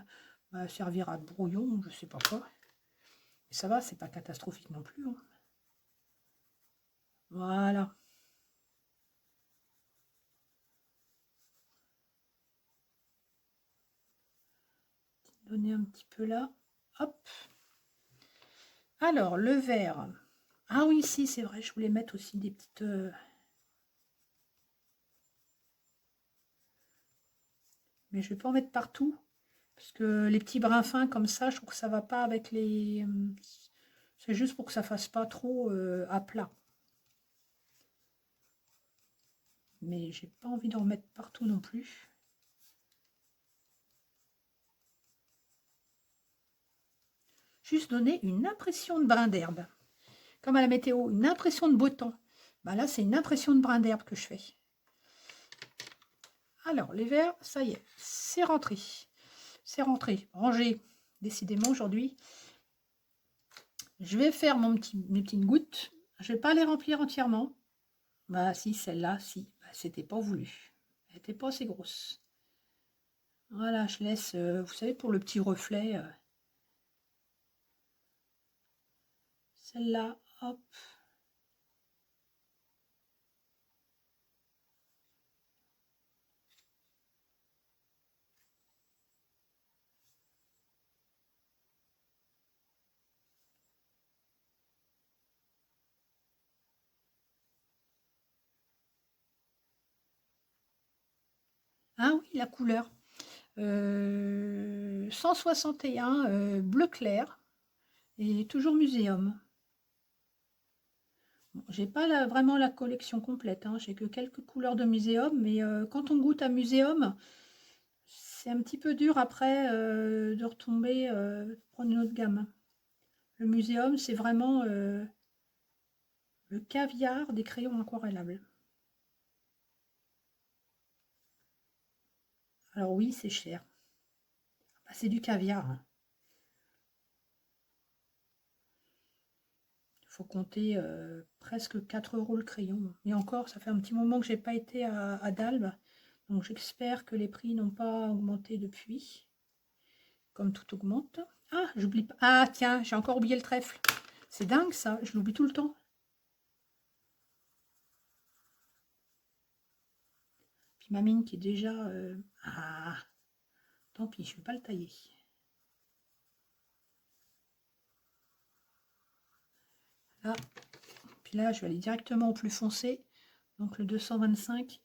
bah, servira de brouillon, je sais pas quoi. Et ça va, c'est pas catastrophique non plus, hein. Voilà. Donner un petit peu là. Hop. Alors, le vert. Ah oui, si, c'est vrai, je voulais mettre aussi des petites... Mais je vais pas en mettre partout. Parce que les petits brins fins comme ça, je trouve que ça va pas avec les... C'est juste pour que ça fasse pas trop à plat. Mais j'ai pas envie d'en mettre partout non plus. Juste donner une impression de brin d'herbe. Comme à la météo, une impression de beau temps. Bah là, c'est une impression de brin d'herbe que je fais. Alors, les verts, ça y est, c'est rentré. C'est rentré, rangé. Décidément, aujourd'hui, je vais faire mes petites gouttes. Je vais pas les remplir entièrement. Bah si, celle-là, si. Bah, c'était pas voulu. Elle n'était pas assez grosse. Voilà, je laisse, vous savez, pour le petit reflet, celle-là, hop. Ah oui, la couleur. 161 bleu clair. Et toujours muséum. Bon, j'ai pas vraiment la collection complète, hein. J'ai que quelques couleurs de muséum, mais quand on goûte à muséum, c'est un petit peu dur après de retomber, prendre une autre gamme. Le muséum, c'est vraiment le caviar des crayons aquarellables. Alors oui, c'est cher. Bah, c'est du caviar, hein. Il faut compter presque 4 € le crayon. Et encore, ça fait un petit moment que j'ai pas été à Dalbe. Donc j'espère que les prix n'ont pas augmenté depuis. Comme tout augmente. Ah, j'oublie pas. Ah, tiens, j'ai encore oublié le trèfle. C'est dingue ça, je l'oublie tout le temps. Puis ma mine qui est déjà... Ah, tant pis, je ne vais pas le tailler. Là, puis là, je vais aller directement au plus foncé. Donc le 225.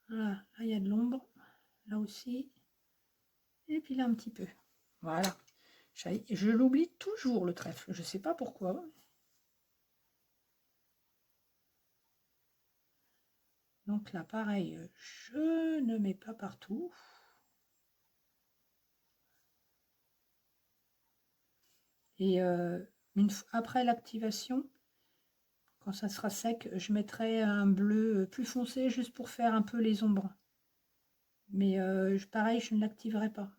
Voilà, là, il y a de l'ombre. Là aussi. Et puis là, un petit peu. Voilà. Je l'oublie toujours, le trèfle. Je ne sais pas pourquoi. Donc là, pareil, je ne mets pas partout. Et après l'activation, quand ça sera sec, je mettrai un bleu plus foncé juste pour faire un peu les ombres. Mais pareil, je ne l'activerai pas.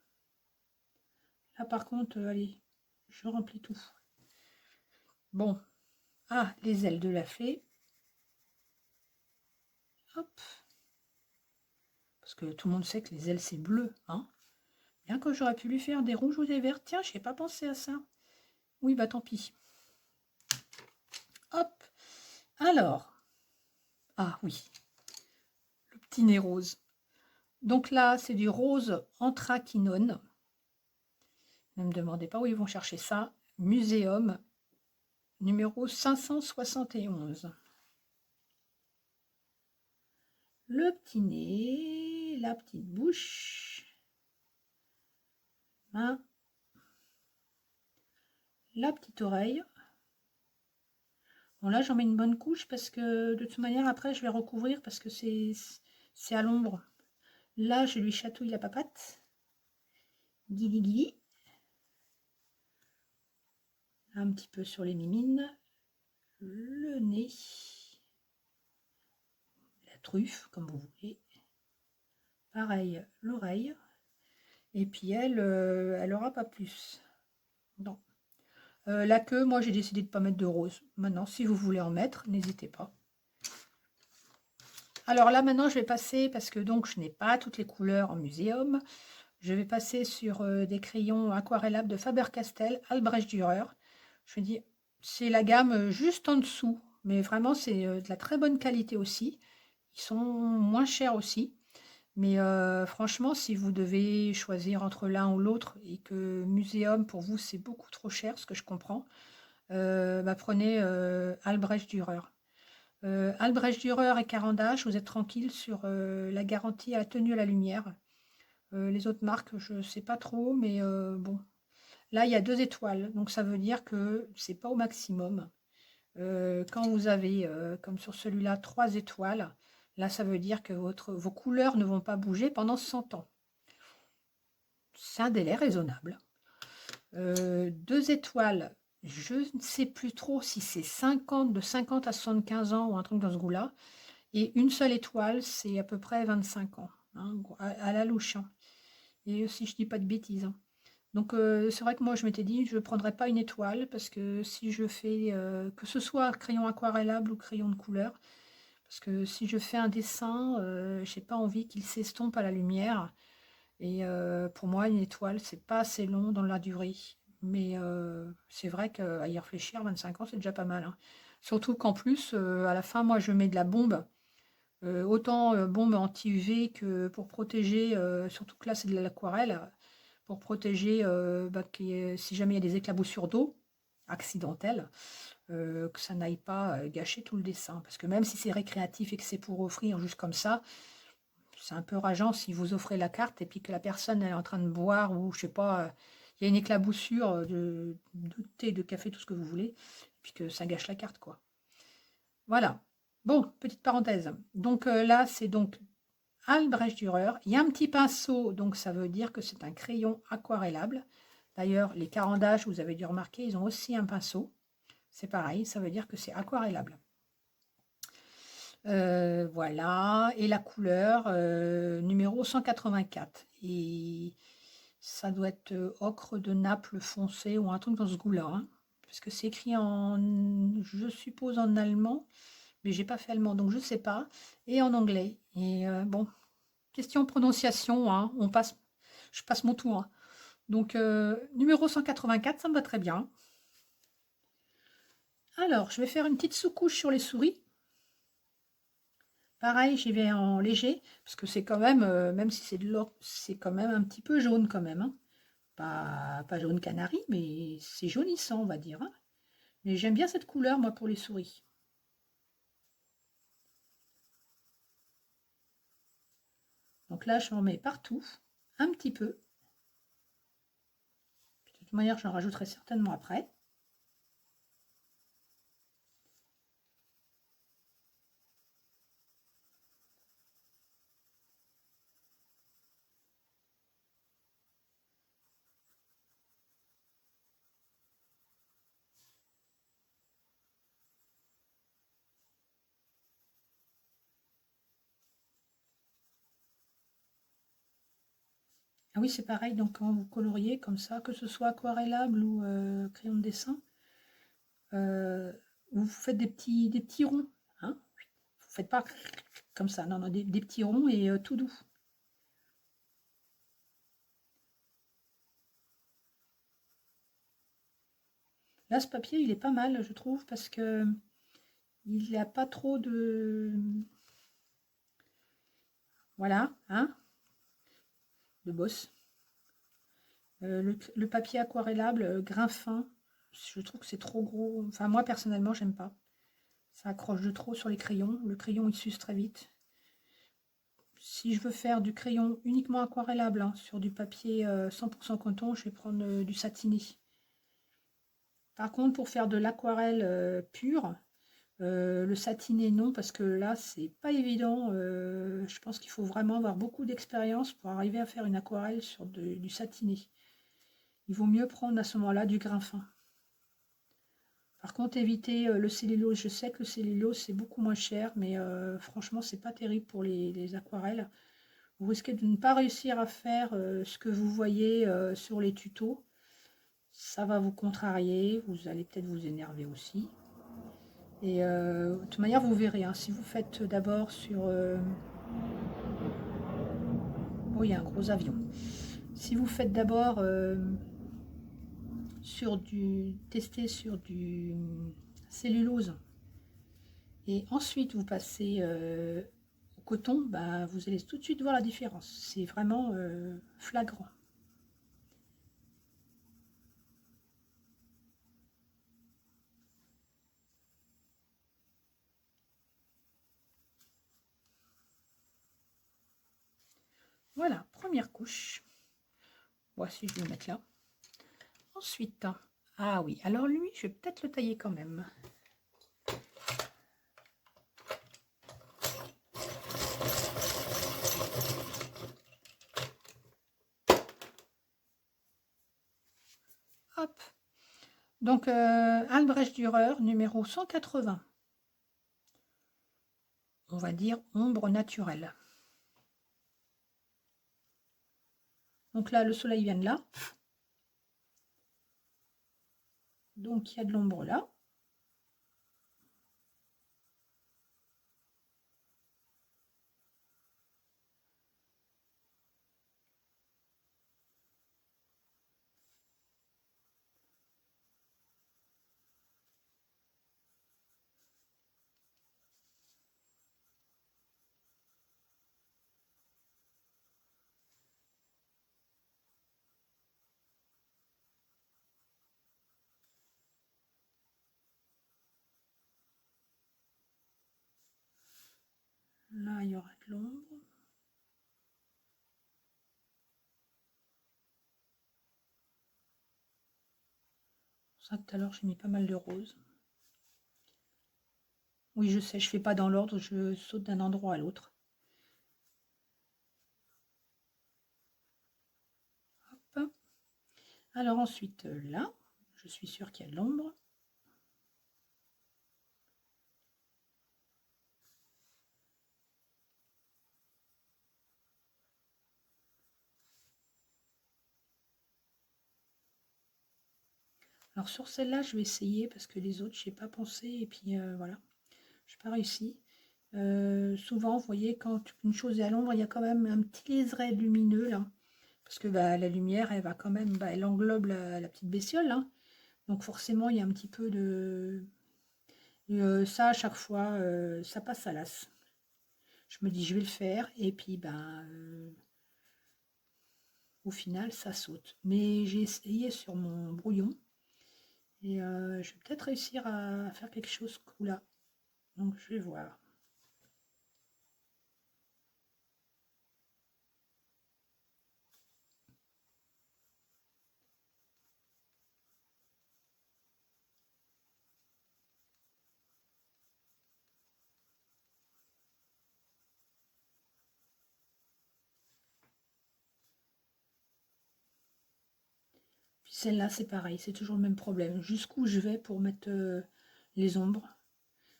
Là par contre, allez, je remplis tout. Bon. Ah, les ailes de la fée. Hop. Parce que tout le monde sait que les ailes, c'est bleu, hein. Bien que j'aurais pu lui faire des rouges ou des verts. Tiens, je n'ai pas pensé à ça. Oui, bah tant pis. Hop. Alors. Ah oui. Le petit nez rose. Donc là, c'est du rose anthraquinone. Ne me demandez pas où ils vont chercher ça. Muséum, numéro 571. Le petit nez, la petite bouche, hein, la petite oreille. Bon là, j'en mets une bonne couche parce que de toute manière, après, je vais recouvrir parce que c'est à l'ombre. Là, je lui chatouille la papate. Guili guili. Un petit peu sur les mimines. Le nez. La truffe, comme vous voulez. Pareil, l'oreille. Et puis elle, elle aura pas plus. Non. La queue, moi j'ai décidé de ne pas mettre de rose. Maintenant, si vous voulez en mettre, n'hésitez pas. Alors là, maintenant, je vais passer, parce que donc je n'ai pas toutes les couleurs en muséum, je vais passer sur des crayons aquarellables de Faber-Castell, Albrecht Dürer. Je me dis, c'est la gamme juste en dessous, mais vraiment, c'est de la très bonne qualité aussi. Ils sont moins chers aussi. Mais franchement, si vous devez choisir entre l'un ou l'autre et que muséum, pour vous, c'est beaucoup trop cher, ce que je comprends, bah, prenez Albrecht Dürer. Albrecht Dürer et Caran d'Ache, vous êtes tranquille sur la garantie à la tenue à la lumière. Les autres marques, je ne sais pas trop, mais bon. Là, il y a 2 étoiles, donc ça veut dire que c'est pas au maximum. Quand vous avez, comme sur celui-là, 3 étoiles, là, ça veut dire que vos couleurs ne vont pas bouger pendant 100 ans. C'est un délai raisonnable. 2 étoiles, je ne sais plus trop si c'est de 50 à 75 ans ou un truc dans ce goût-là. Et une seule étoile, c'est à peu près 25 ans, hein, à la louche, hein. Et si je dis pas de bêtises, hein. Donc c'est vrai que moi je m'étais dit, je ne prendrais pas une étoile parce que si je fais, que ce soit crayon aquarellable ou crayon de couleur, parce que si je fais un dessin, j'ai pas envie qu'il s'estompe à la lumière. Et pour moi, une étoile, c'est pas assez long dans la durée. Mais c'est vrai qu'à y réfléchir, 25 ans, c'est déjà pas mal, hein. Surtout qu'en plus, à la fin, moi, je mets de la bombe. Autant bombe anti-UV que pour protéger, surtout que là, c'est de l'aquarelle, pour protéger bah, si jamais il y a des éclaboussures d'eau accidentelles, que ça n'aille pas gâcher tout le dessin. Parce que même si c'est récréatif et que c'est pour offrir juste comme ça, c'est un peu rageant si vous offrez la carte et puis que la personne elle est en train de boire ou je sais pas, il y a une éclaboussure de thé, de café, tout ce que vous voulez, et puis que ça gâche la carte, quoi. Voilà. Bon, petite parenthèse. Donc là, c'est donc Albrecht Dürer. Il y a un petit pinceau, donc ça veut dire que c'est un crayon aquarellable. D'ailleurs, les carandages, vous avez dû remarquer, ils ont aussi un pinceau. C'est pareil, ça veut dire que c'est aquarellable. Voilà, et la couleur numéro 184. Et ça doit être ocre de Naples foncé ou un truc dans ce goût-là, hein, parce que c'est écrit en, je suppose en allemand, mais j'ai pas fait allemand, donc je sais pas, et en anglais. Et bon, question prononciation, hein, je passe mon tour, hein. Donc numéro 184, ça me va très bien. Alors, je vais faire une petite sous-couche sur les souris. Pareil, j'y vais en léger, parce que c'est quand même, même si c'est de l'or, c'est quand même un petit peu jaune quand même, hein. Pas jaune canari, mais c'est jaunissant, on va dire, hein. Mais j'aime bien cette couleur, moi, pour les souris. Donc là, j'en mets partout, un petit peu. De toute manière, j'en rajouterai certainement après. Ah oui, c'est pareil, donc quand vous coloriez comme ça, que ce soit aquarellable ou crayon de dessin, euh, vous faites des petits ronds, hein. Vous faites pas comme ça, non, non, des petits ronds et tout doux. Là, ce papier, il est pas mal, je trouve, parce que il n'a pas trop de... Voilà, hein, de bosse. Le papier aquarellable, grain fin, je trouve que c'est trop gros. Enfin, moi, personnellement, j'aime pas. Ça accroche de trop sur les crayons. Le crayon, il s'use très vite. Si je veux faire du crayon uniquement aquarellable, hein, sur du papier 100% coton, je vais prendre du satiné. Par contre, pour faire de l'aquarelle pure, le satiné non, parce que là, c'est pas évident. Je pense qu'il faut vraiment avoir beaucoup d'expérience pour arriver à faire une aquarelle sur du satiné. Il vaut mieux prendre à ce moment-là du grain fin. Par contre, éviter le cellulose. Je sais que le cellulose, c'est beaucoup moins cher, mais franchement, c'est pas terrible pour les aquarelles. Vous risquez de ne pas réussir à faire ce que vous voyez sur les tutos. Ça va vous contrarier, vous allez peut-être vous énerver aussi. Et de toute manière, vous verrez, hein, si vous faites d'abord sur... Oh, il y a un gros avion. Si vous faites d'abord tester sur du cellulose, et ensuite vous passez au coton, bah, vous allez tout de suite voir la différence. C'est vraiment flagrant. Voilà, première couche. Voici, je vais le mettre là. Ensuite, ah oui, alors lui, je vais peut-être le tailler quand même. Hop. Donc, Albrecht Dürer, numéro 180. On va dire ombre naturelle. Donc là, le soleil vient de là. Donc, il y a de l'ombre là. Là, il y aura de l'ombre. pour ça que tout à l'heure j'ai mis pas mal de rose. Oui, je sais, je fais pas dans l'ordre, je saute d'un endroit à l'autre. Hop. Alors ensuite, là, je suis sûre qu'il y a de l'ombre. Alors sur celle-là, je vais essayer parce que les autres, je n'ai pas pensé et puis voilà, je n'ai pas réussi. Souvent, vous voyez, quand une chose est à l'ombre, il y a quand même un petit liseré lumineux là, parce que bah, la lumière, elle va quand même, bah, elle englobe la petite bestiole, hein. Donc forcément, il y a un petit peu de... ça, à chaque fois, ça passe à l'as. Je me dis, je vais le faire, et puis, ben, au final, ça saute. Mais j'ai essayé sur mon brouillon, et je vais peut-être réussir à faire quelque chose cool là. Donc, je vais voir. Puis celle-là, c'est pareil, c'est toujours le même problème. Jusqu'où je vais pour mettre les ombres?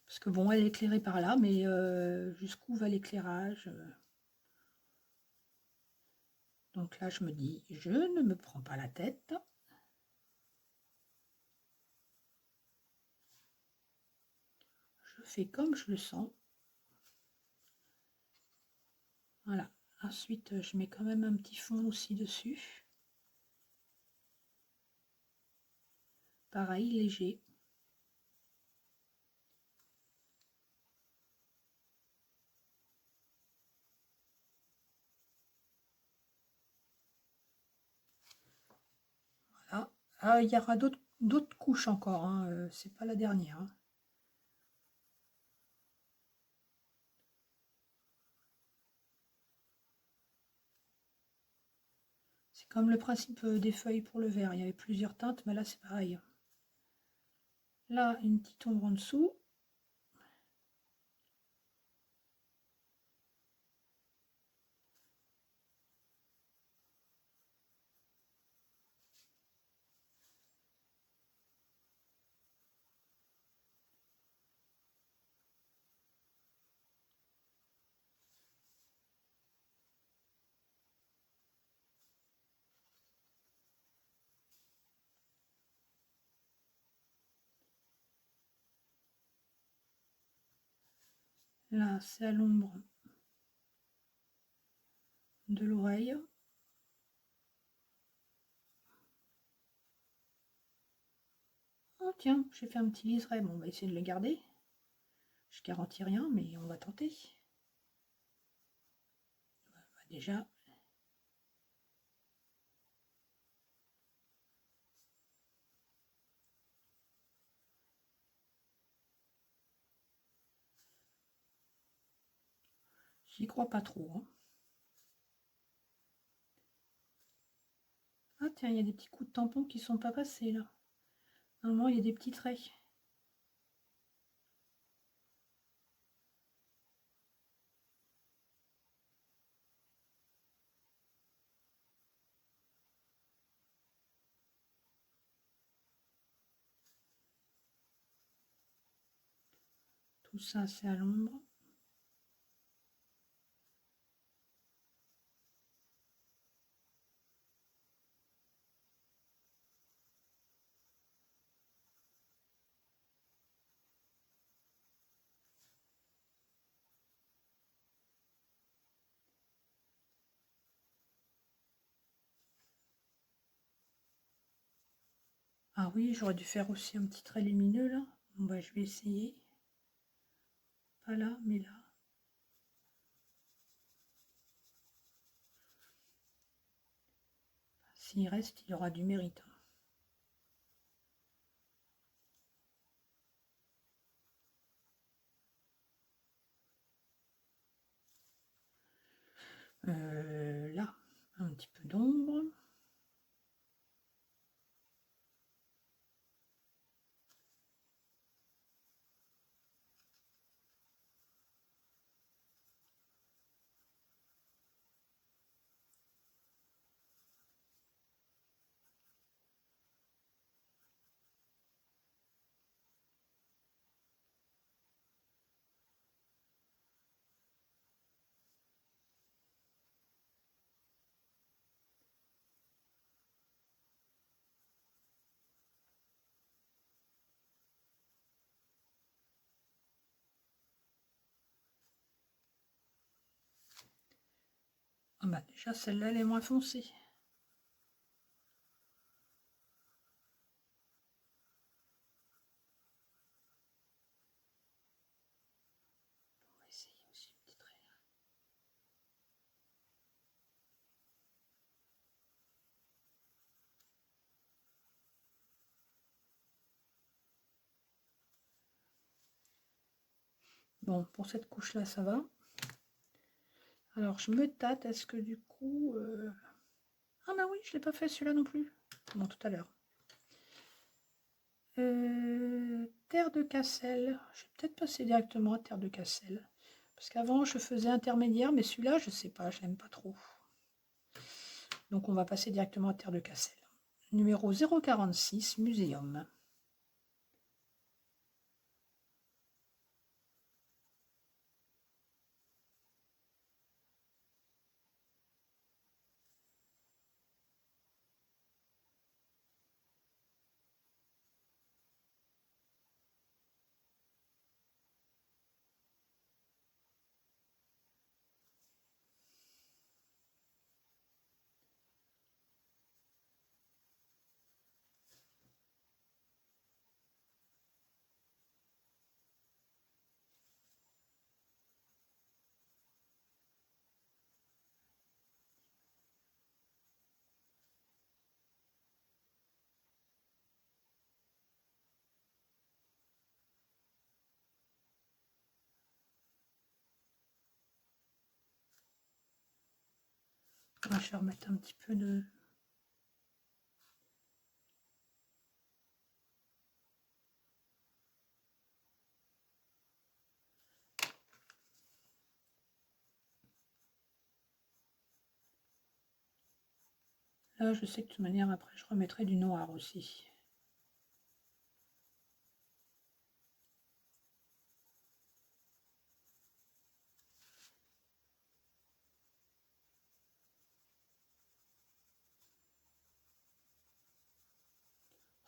Parce que bon, elle est éclairée par là, mais jusqu'où va l'éclairage? Donc là, je me dis, je ne me prends pas la tête. Je fais comme je le sens. Voilà. Ensuite, je mets quand même un petit fond aussi dessus. Pareil, léger. Voilà. Ah, il y aura d'autres couches encore, hein. C'est pas la dernière, hein. C'est comme le principe des feuilles pour le verre. Il y avait plusieurs teintes, mais là, c'est pareil. Là, une petite ombre en dessous. Là, c'est à l'ombre de l'oreille. Oh tiens, j'ai fait un petit liseré. Bon, on va essayer de le garder. Je garantis rien, mais on va tenter. Bah, déjà, j'y crois pas trop, hein. Ah tiens, il y a des petits coups de tampon qui sont pas passés là. Normalement, il y a des petits traits. Tout ça, c'est à l'ombre. Ah oui, j'aurais dû faire aussi un petit trait lumineux là. Bon bah je vais essayer. Pas là, mais là. S'il reste, il aura du mérite, hein. Là, un petit peu d'ombre. Ah bah déjà celle-là elle est moins foncée. On va essayer aussi une petite rayure. Bon, pour cette couche-là, ça va. Alors, je me tâte. Est-ce que du coup... Ah bah oui, je ne l'ai pas fait celui-là non plus. Bon, tout à l'heure. Terre de Cassel. Je vais peut-être passer directement à Terre de Cassel. Parce qu'avant, je faisais intermédiaire, mais celui-là, je sais pas, je l'aime pas trop. Donc, on va passer directement à Terre de Cassel. Numéro 046, Muséum. Je vais remettre un petit peu de... Là, je sais que de toute manière, après, je remettrai du noir aussi.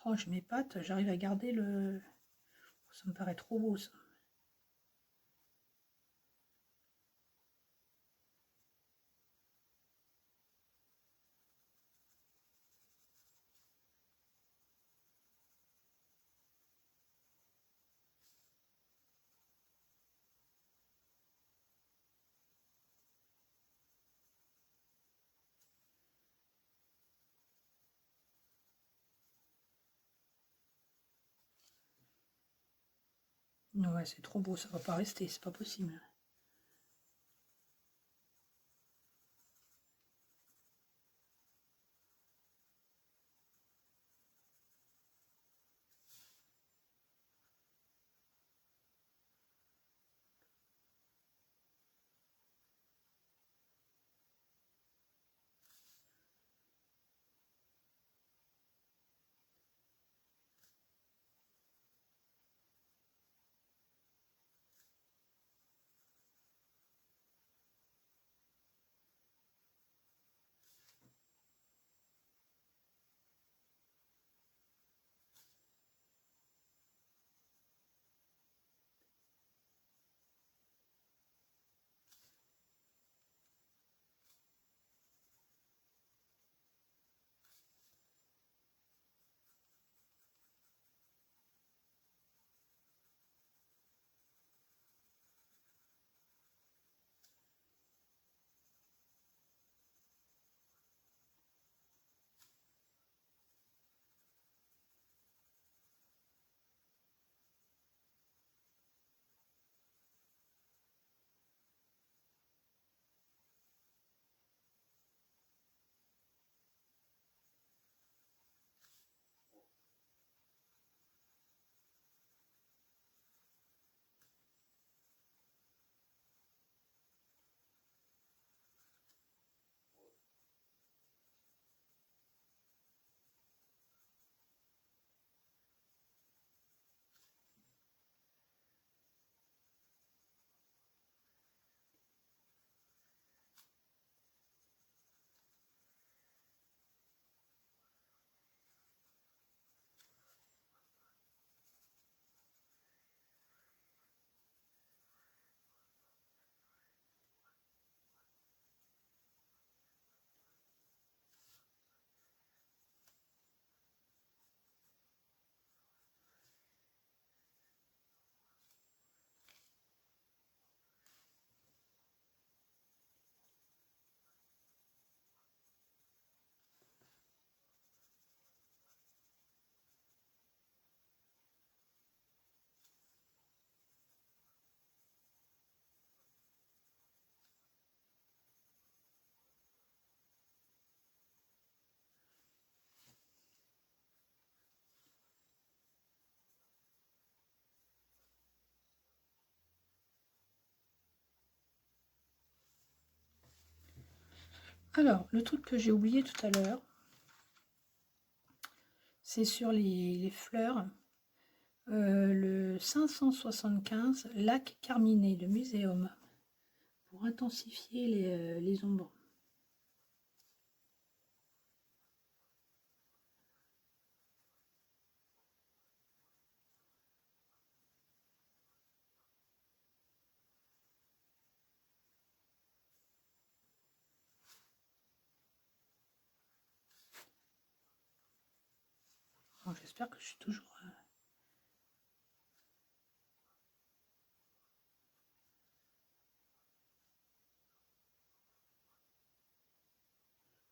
Oh, je m'épate, j'arrive à garder le... Ça me paraît trop beau, ça. Ouais, c'est trop beau, ça va pas rester, c'est pas possible. Alors, le truc que j'ai oublié tout à l'heure, c'est sur les fleurs. Le 575 lac Carminé de Muséum pour intensifier les ombres. Bon, j'espère que je suis toujours...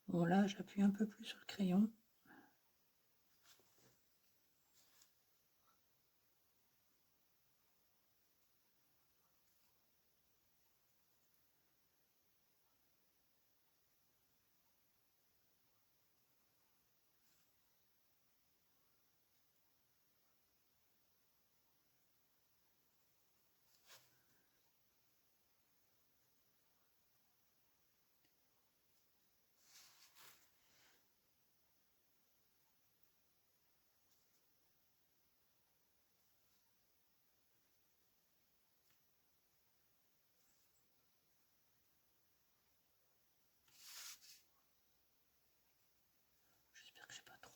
Bon, là, j'appuie un peu plus sur le crayon. J'espère que je pas trop...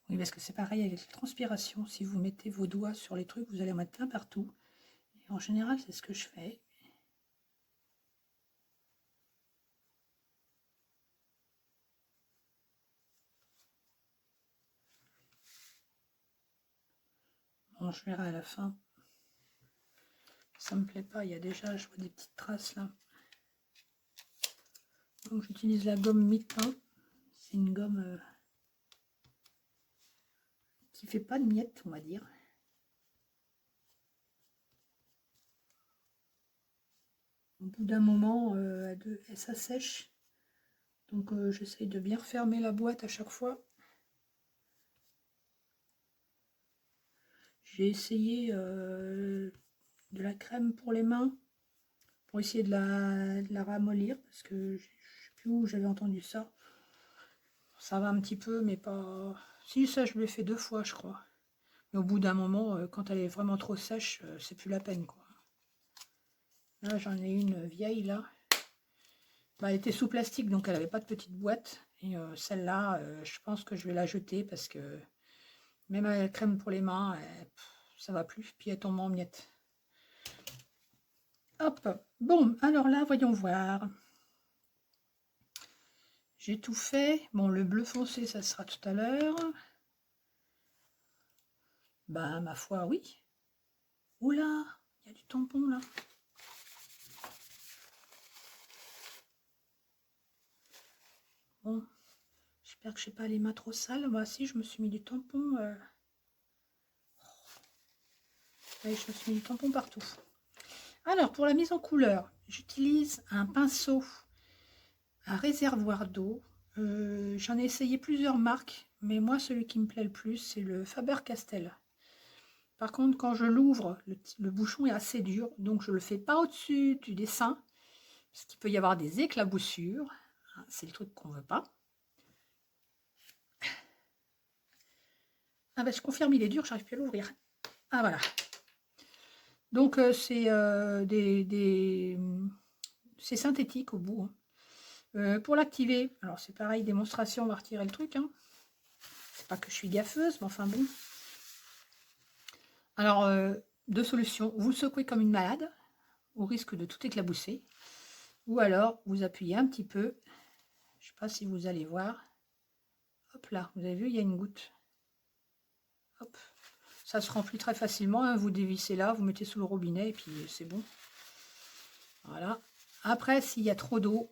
Oui, parce que c'est pareil avec la transpiration. Si vous mettez vos doigts sur les trucs, vous allez en mettre plein partout. Et en général, c'est ce que je fais. Bon, je verrai à la fin. Ça me plaît pas. Il y a déjà, je vois des petites traces là. Donc j'utilise la gomme mi-teint. C'est une gomme qui fait pas de miettes, on va dire. Au bout d'un moment, ça sèche. Donc j'essaye de bien refermer la boîte à chaque fois. J'ai essayé de la crème pour les mains pour essayer de la ramollir parce que je sais plus où j'avais entendu ça. Ça va un petit peu, mais pas... Si, ça, je l'ai fait 2 fois, je crois. Mais au bout d'un moment, quand elle est vraiment trop sèche, c'est plus la peine, quoi. Là, j'en ai une vieille, là. Bah, elle était sous plastique, donc elle n'avait pas de petite boîte. Et celle-là, je pense que je vais la jeter parce que même la crème pour les mains, ça va plus. Puis elle tombe en miettes. Hop. Bon, alors là, voyons voir. J'ai tout fait. Bon, le bleu foncé, ça sera tout à l'heure. Bah, ma foi, oui. Oula, il y a du tampon, là. Bon, j'espère que je n'ai pas les mains trop sales. Moi aussi, je me suis mis du tampon. Ouais, je me suis mis du tampon partout. Alors, pour la mise en couleur, j'utilise un pinceau à réservoir d'eau. J'en ai essayé plusieurs marques, mais moi, celui qui me plaît le plus, c'est le Faber-Castell. Par contre, quand je l'ouvre, le bouchon est assez dur, donc je ne le fais pas au-dessus du dessin, parce qu'il peut y avoir des éclaboussures. C'est le truc qu'on ne veut pas. Ah ben, je confirme, il est dur, j'arrive plus à l'ouvrir. Ah voilà. Donc c'est c'est synthétique au bout. Pour l'activer, alors c'est pareil, démonstration, on va retirer le truc. Hein. C'est pas que je suis gaffeuse, mais enfin bon. Alors, 2 solutions. Vous le secouez comme une malade, au risque de tout éclabousser. Ou alors, vous appuyez un petit peu. Je ne sais pas si vous allez voir. Hop là, vous avez vu, il y a une goutte. Hop. Ça se remplit très facilement. Hein. Vous dévissez là, vous mettez sous le robinet et puis c'est bon. Voilà. Après, s'il y a trop d'eau,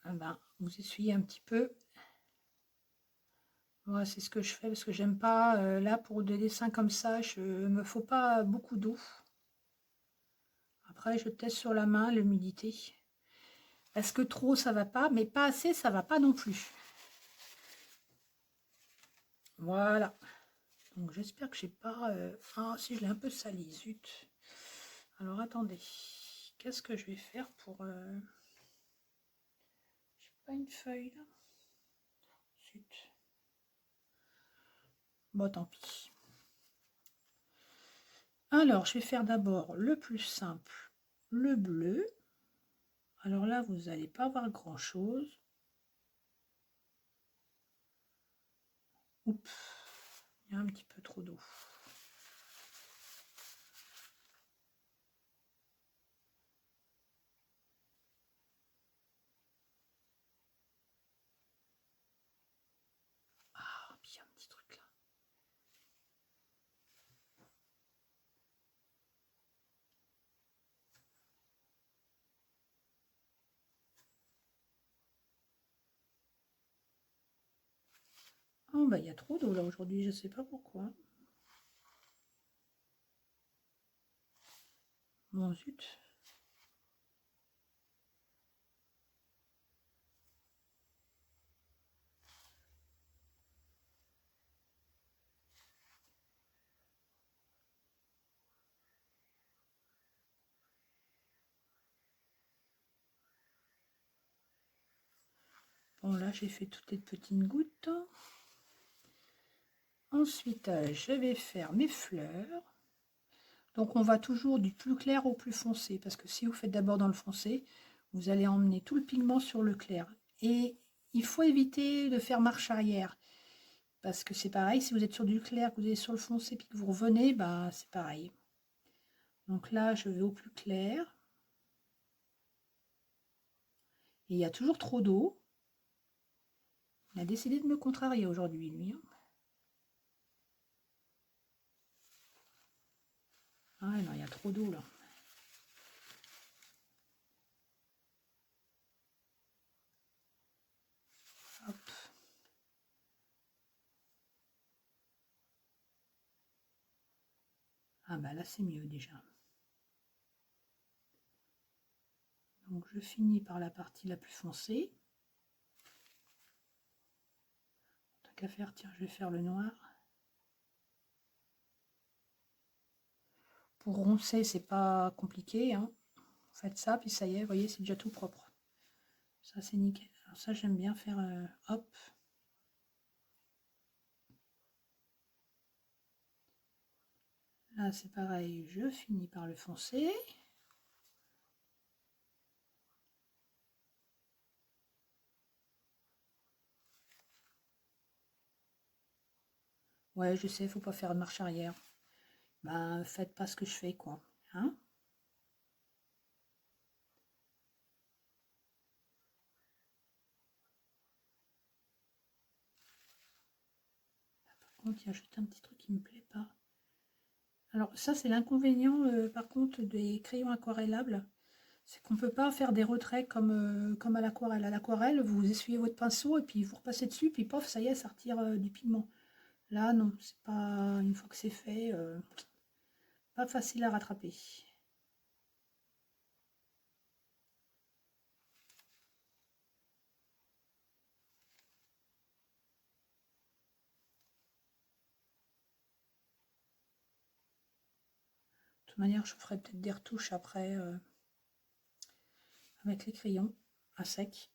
eh ben, vous essuyez un petit peu. Moi, c'est ce que je fais parce que j'aime pas. Là, pour des dessins comme ça, il ne me faut pas beaucoup d'eau. Après, je teste sur la main l'humidité. Parce que trop, ça va pas, mais pas assez, ça va pas non plus. Voilà. Donc, j'espère que j'ai pas... Ah, si, je l'ai un peu sali, zut. Alors, attendez. Qu'est-ce que je vais faire pour... Pas une feuille là. Zut. Bon, tant pis. Alors, je vais faire d'abord le plus simple, le bleu. Alors là, vous n'allez pas voir grand-chose. Oups, il y a un petit peu trop d'eau. Ah, puis il y a un petit truc là. Oh, bah il y a trop d'eau là aujourd'hui, je ne sais pas pourquoi. Bon, zut. Bon, là, j'ai fait toutes les petites gouttes. Ensuite, je vais faire mes fleurs. Donc, on va toujours du plus clair au plus foncé, parce que si vous faites d'abord dans le foncé, vous allez emmener tout le pigment sur le clair. Et il faut éviter de faire marche arrière, parce que c'est pareil, si vous êtes sur du clair, que vous êtes sur le foncé, puis que vous revenez, bah, c'est pareil. Donc là, je vais au plus clair. Et il y a toujours trop d'eau. Il a décidé de me contrarier aujourd'hui, lui. Ah non, il y a trop d'eau là. Hop. Ah bah là c'est mieux déjà. Donc je finis par la partie la plus foncée. Tant qu'à faire, tiens, je vais faire le noir. Pour roncer, c'est pas compliqué, hein. Vous faites ça, puis ça y est, vous voyez, c'est déjà tout propre. Ça c'est nickel. Alors ça j'aime bien faire hop. Là c'est pareil, je finis par le foncer. Ouais, je sais, faut pas faire de marche arrière. Ben, faites pas ce que je fais, quoi. Hein? Par contre, il y a juste un petit truc qui me plaît pas. Alors ça, c'est l'inconvénient, par contre, des crayons aquarellables. C'est qu'on ne peut pas faire des retraits comme à l'aquarelle. À l'aquarelle, vous essuyez votre pinceau et puis vous repassez dessus, puis pof, ça y est, ça retire du pigment. Là, non, c'est pas, une fois que c'est fait, pas facile à rattraper. De toute manière, je ferai peut-être des retouches après avec les crayons à sec.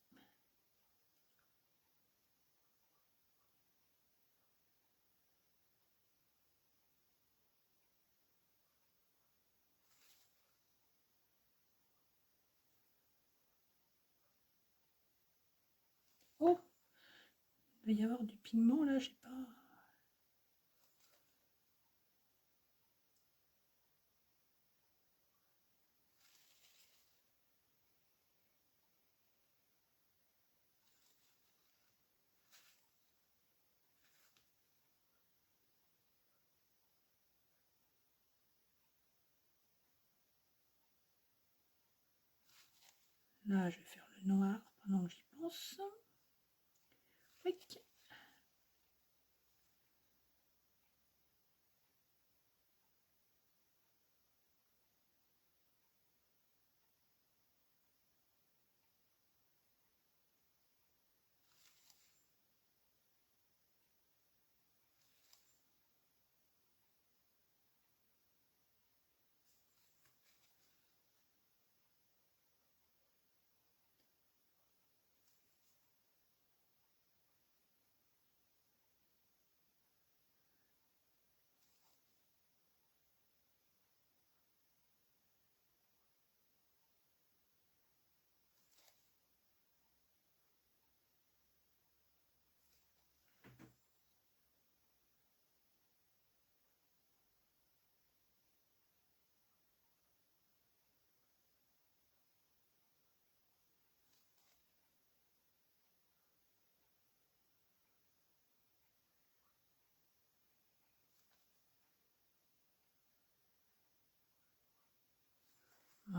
Oh, il doit y avoir du pigment là, j'ai pas. Là, je vais faire le noir pendant que j'y pense. Oui.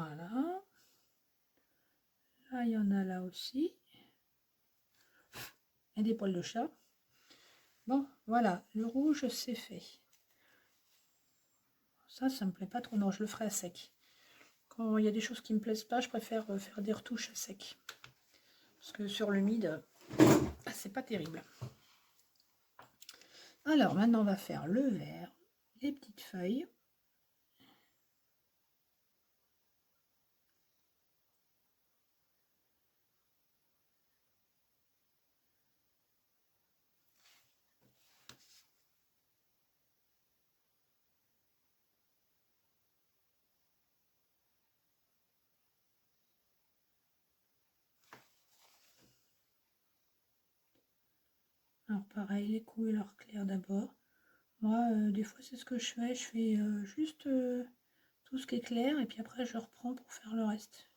Voilà. Là, il y en a là aussi. Et des poils de chat. Bon, voilà, le rouge, c'est fait. Ça me plaît pas trop. Non, je le ferai à sec. Quand il y a des choses qui me plaisent pas, je préfère faire des retouches à sec. Parce que sur l'humide, c'est pas terrible. Alors, maintenant, on va faire le vert, les petites feuilles. Alors, pareil, les couleurs claires d'abord. Moi, des fois, c'est ce que je fais. Je fais juste tout ce qui est clair et puis après, je reprends pour faire le reste.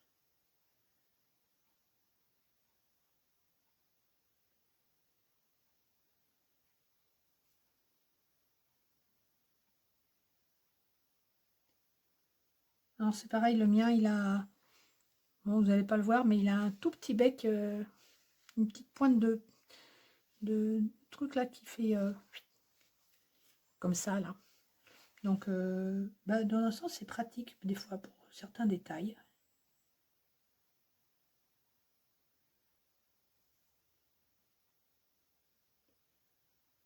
Alors, c'est pareil, le mien, il a... Bon, vous n'allez pas le voir, mais il a un tout petit bec, une petite pointe de truc là qui fait comme ça, là. Donc, dans un sens, c'est pratique, des fois, pour certains détails.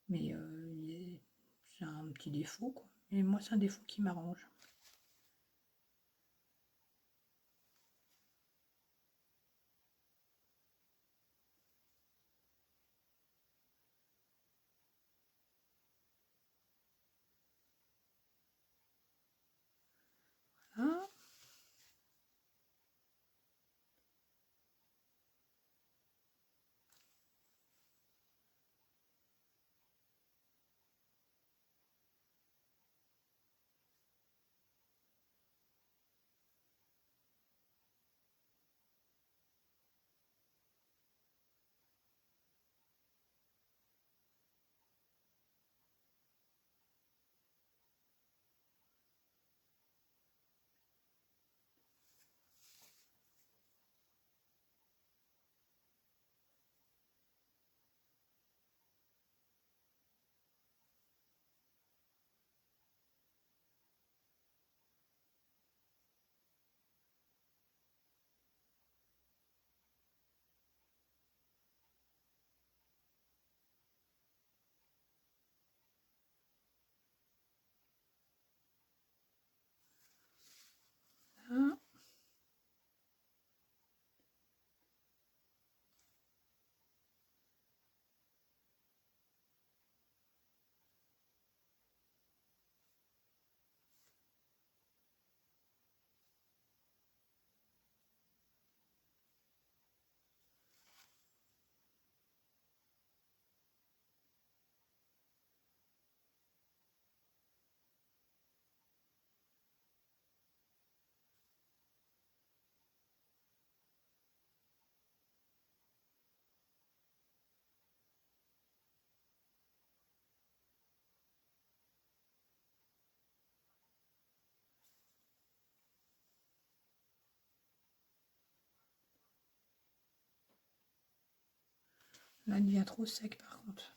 Mais c'est un petit défaut, quoi. Et moi, c'est un défaut qui m'arrange. Voilà. Hein. Là, il devient trop sec, par contre.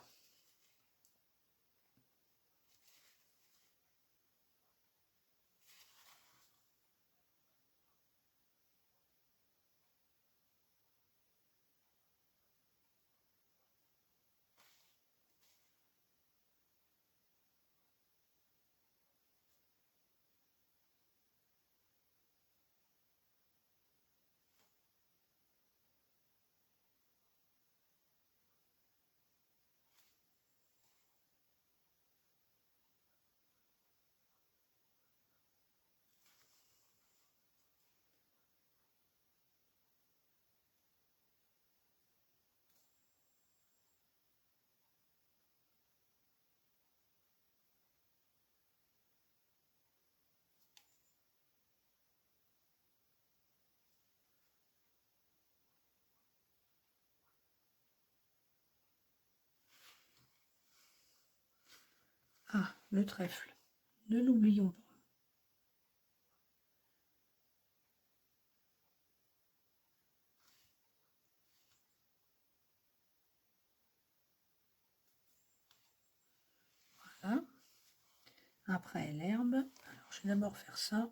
Ah, le trèfle. Ne l'oublions pas. Après l'herbe, alors je vais d'abord faire ça.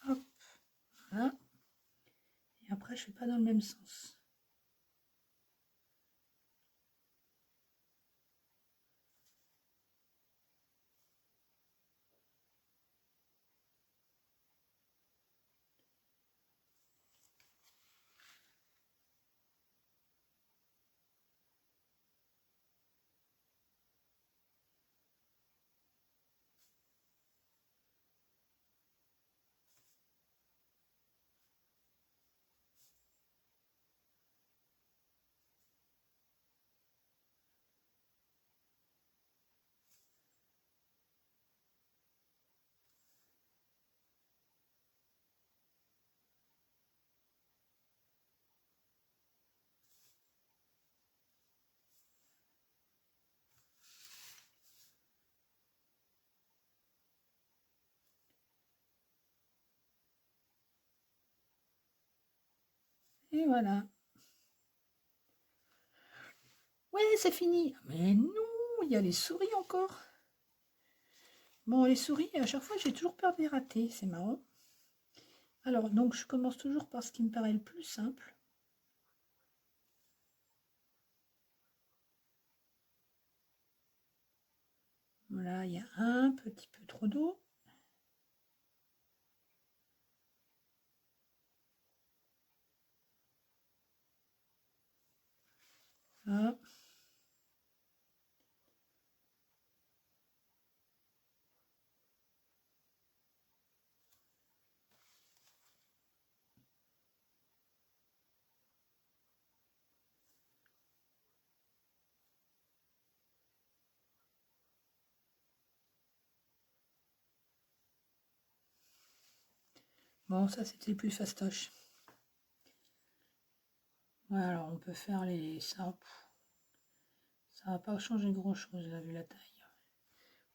Hop, voilà. Et après, je ne fais pas dans le même sens. Et voilà. Ouais, c'est fini. Mais non, il y a les souris encore. Bon, les souris, à chaque fois, j'ai toujours peur de les rater. C'est marrant. Alors, donc, je commence toujours par ce qui me paraît le plus simple. Voilà, il y a un petit peu trop d'eau. Ah. Bon, ça, c'était le plus fastoche. Voilà, alors on peut faire les... Ça va pas changer grand-chose, là, vu la taille.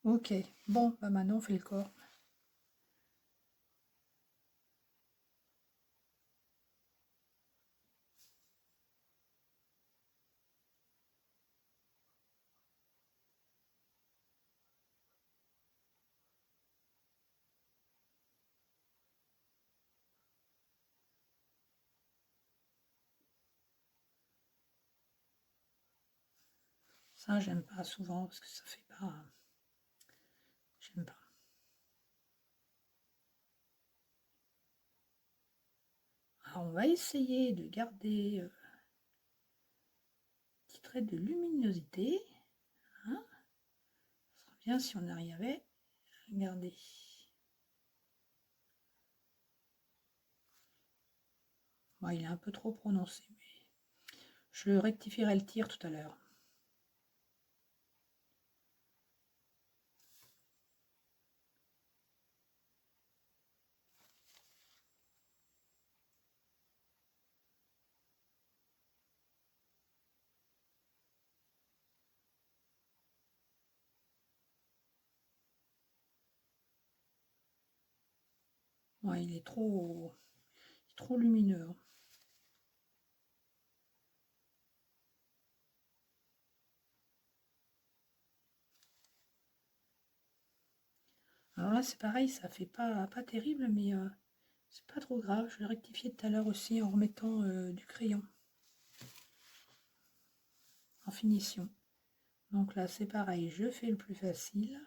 Ok, bon, bah maintenant, on fait le corps. Ça, j'aime pas souvent, parce que ça fait pas... J'aime pas. Alors, on va essayer de garder petit trait de luminosité. Hein, ça serait bien si on arrivait à garder. Bon, il est un peu trop prononcé, mais je rectifierai le tir tout à l'heure. Ouais, il est trop lumineux. Hein. Alors là, c'est pareil, ça fait pas terrible, mais c'est pas trop grave. Je vais rectifier tout à l'heure aussi en remettant du crayon en finition. Donc là, c'est pareil, je fais le plus facile.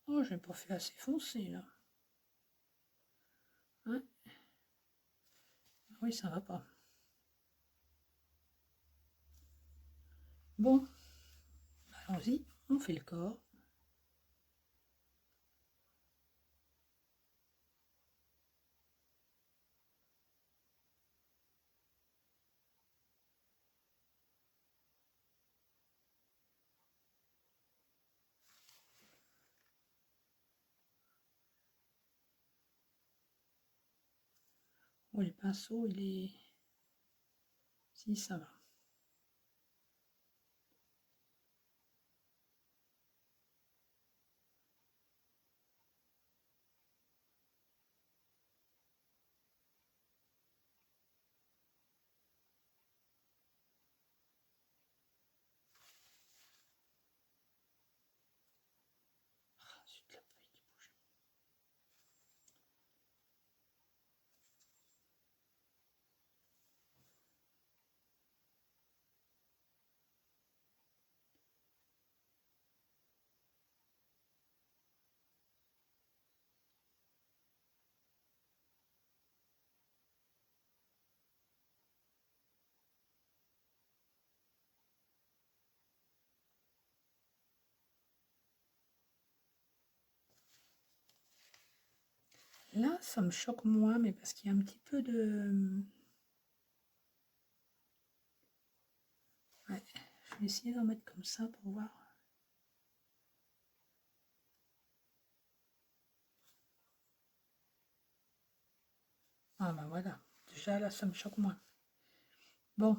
Oh, j'ai pas fait assez foncé là. Hein, oui, ça va pas. Bon, allons-y, on fait le corps. Oh, le pinceau, il est... Si, ça va. Ah, zut, la feuille qui bouge. Là, ça me choque moins, mais parce qu'il y a un petit peu de... Ouais, je vais essayer d'en mettre comme ça pour voir. Ah ben voilà, déjà là, ça me choque moins. Bon,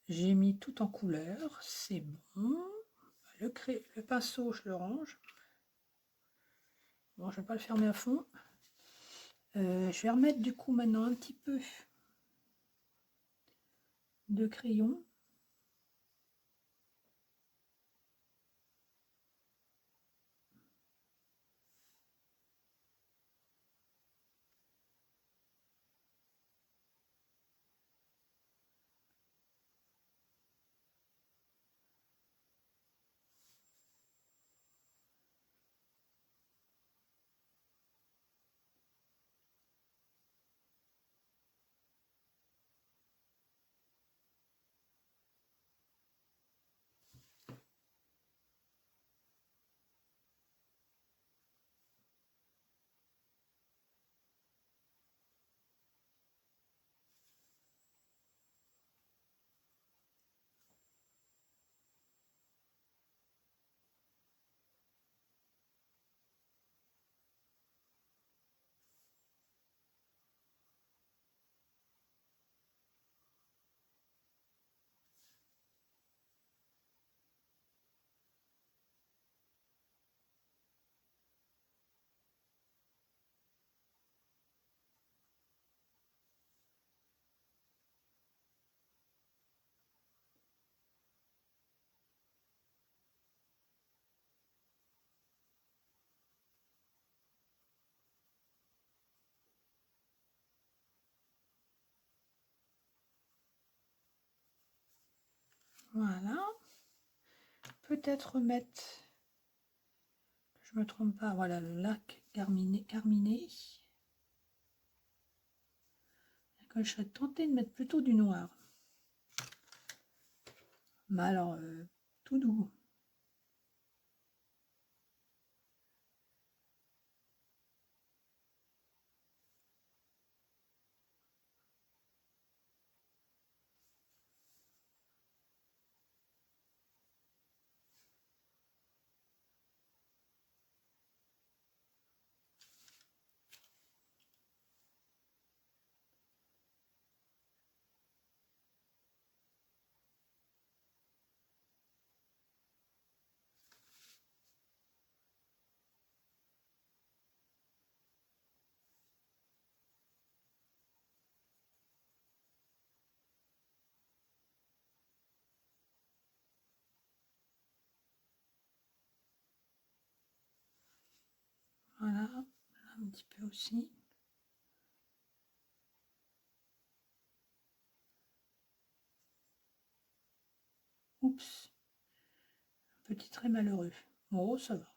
j'ai mis tout en couleur, c'est bon. Le pinceau, je le range. Bon, je ne vais pas le fermer à fond. Je vais remettre du coup maintenant un petit peu de crayon. Voilà. Peut-être mettre, que je me trompe pas, voilà le lac carminé. Que je serais tentée de mettre plutôt du noir. Mais alors, tout doux. Voilà, un petit peu aussi. Oups, petit trait malheureux. Oh, ça va.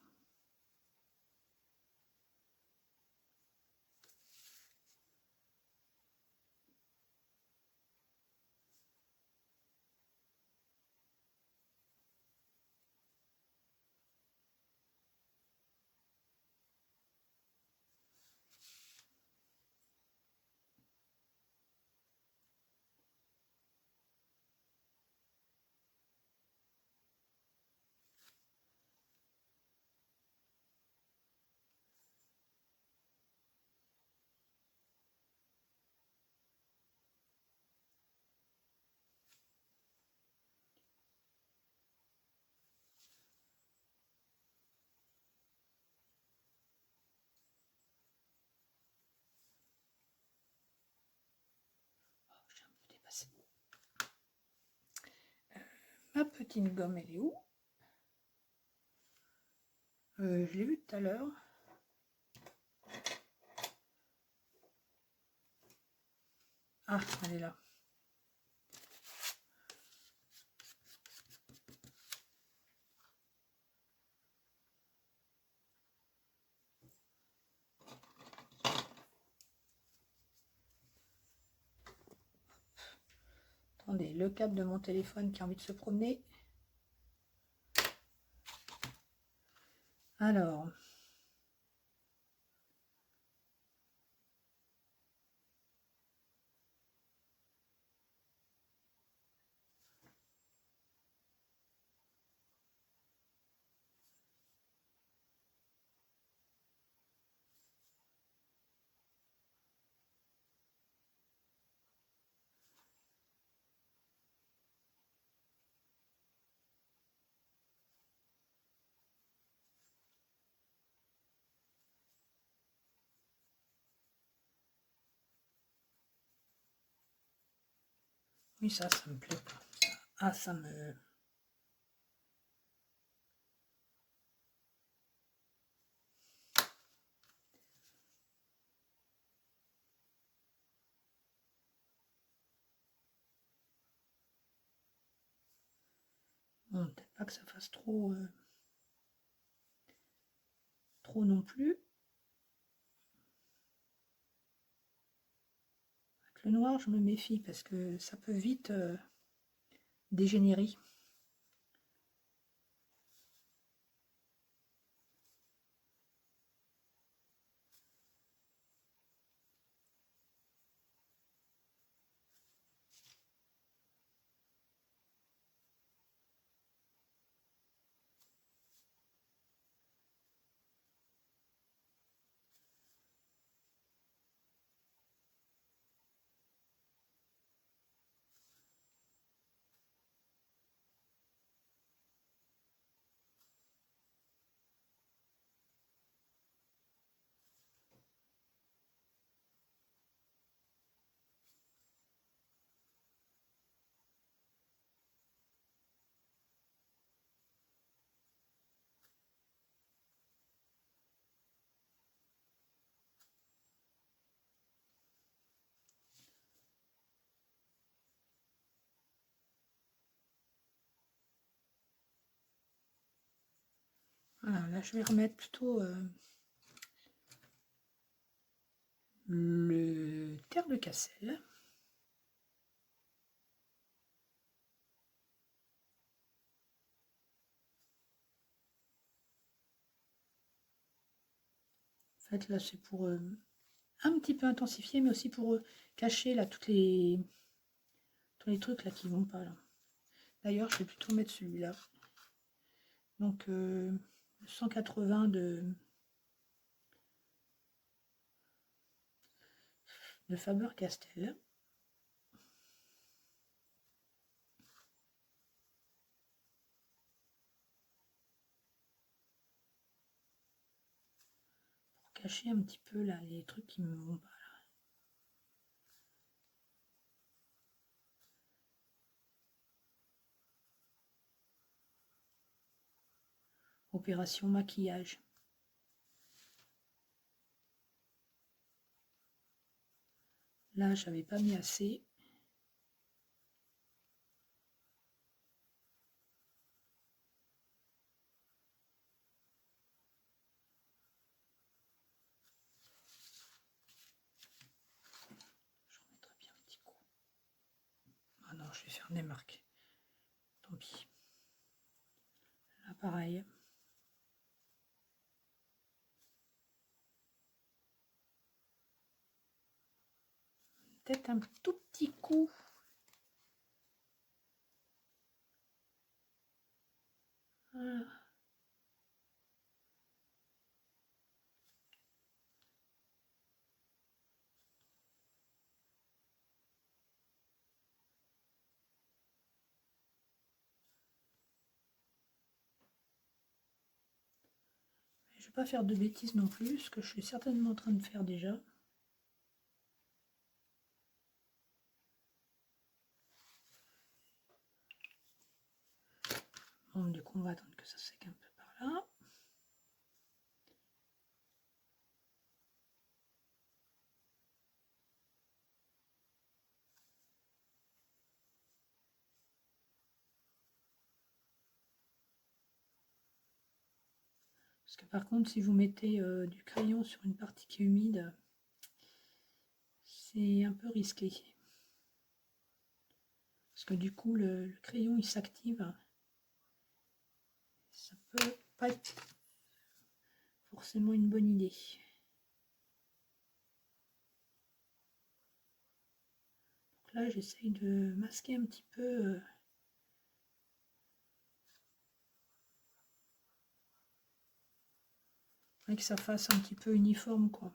Ma petite gomme, elle est où? Je l'ai vue tout à l'heure. Ah, elle est là. Attendez, le câble de mon téléphone qui a envie de se promener. Alors, oui, ça me plaît pas. Ah, ça me... Bon, peut-être pas que ça fasse trop... trop non plus. Avec le noir, je me méfie parce que ça peut vite dégénérer. Voilà, là, je vais remettre plutôt le terre de Cassel. En fait, là, c'est pour un petit peu intensifier, mais aussi pour cacher là tous les trucs là qui vont pas là. D'ailleurs, je vais plutôt mettre celui-là. Donc 180 de Faber-Castell. Pour cacher un petit peu là les trucs qui me vont pas. Opération maquillage. Là, j'avais pas mis assez. J'en mettrai bien un petit coup. Ah non, je vais faire des marques. Tant pis. Là, pareil. Peut-être un tout petit coup. Voilà. Je ne vais pas faire de bêtises non plus, ce que je suis certainement en train de faire déjà. Bon, du coup, on va attendre que ça sèche un peu par là. Parce que par contre, si vous mettez du crayon sur une partie qui est humide, c'est un peu risqué. Parce que du coup, le crayon, il s'active. Ça peut pas être forcément une bonne idée. Donc là, j'essaye de masquer un petit peu. Que ça fasse un petit peu uniforme, quoi.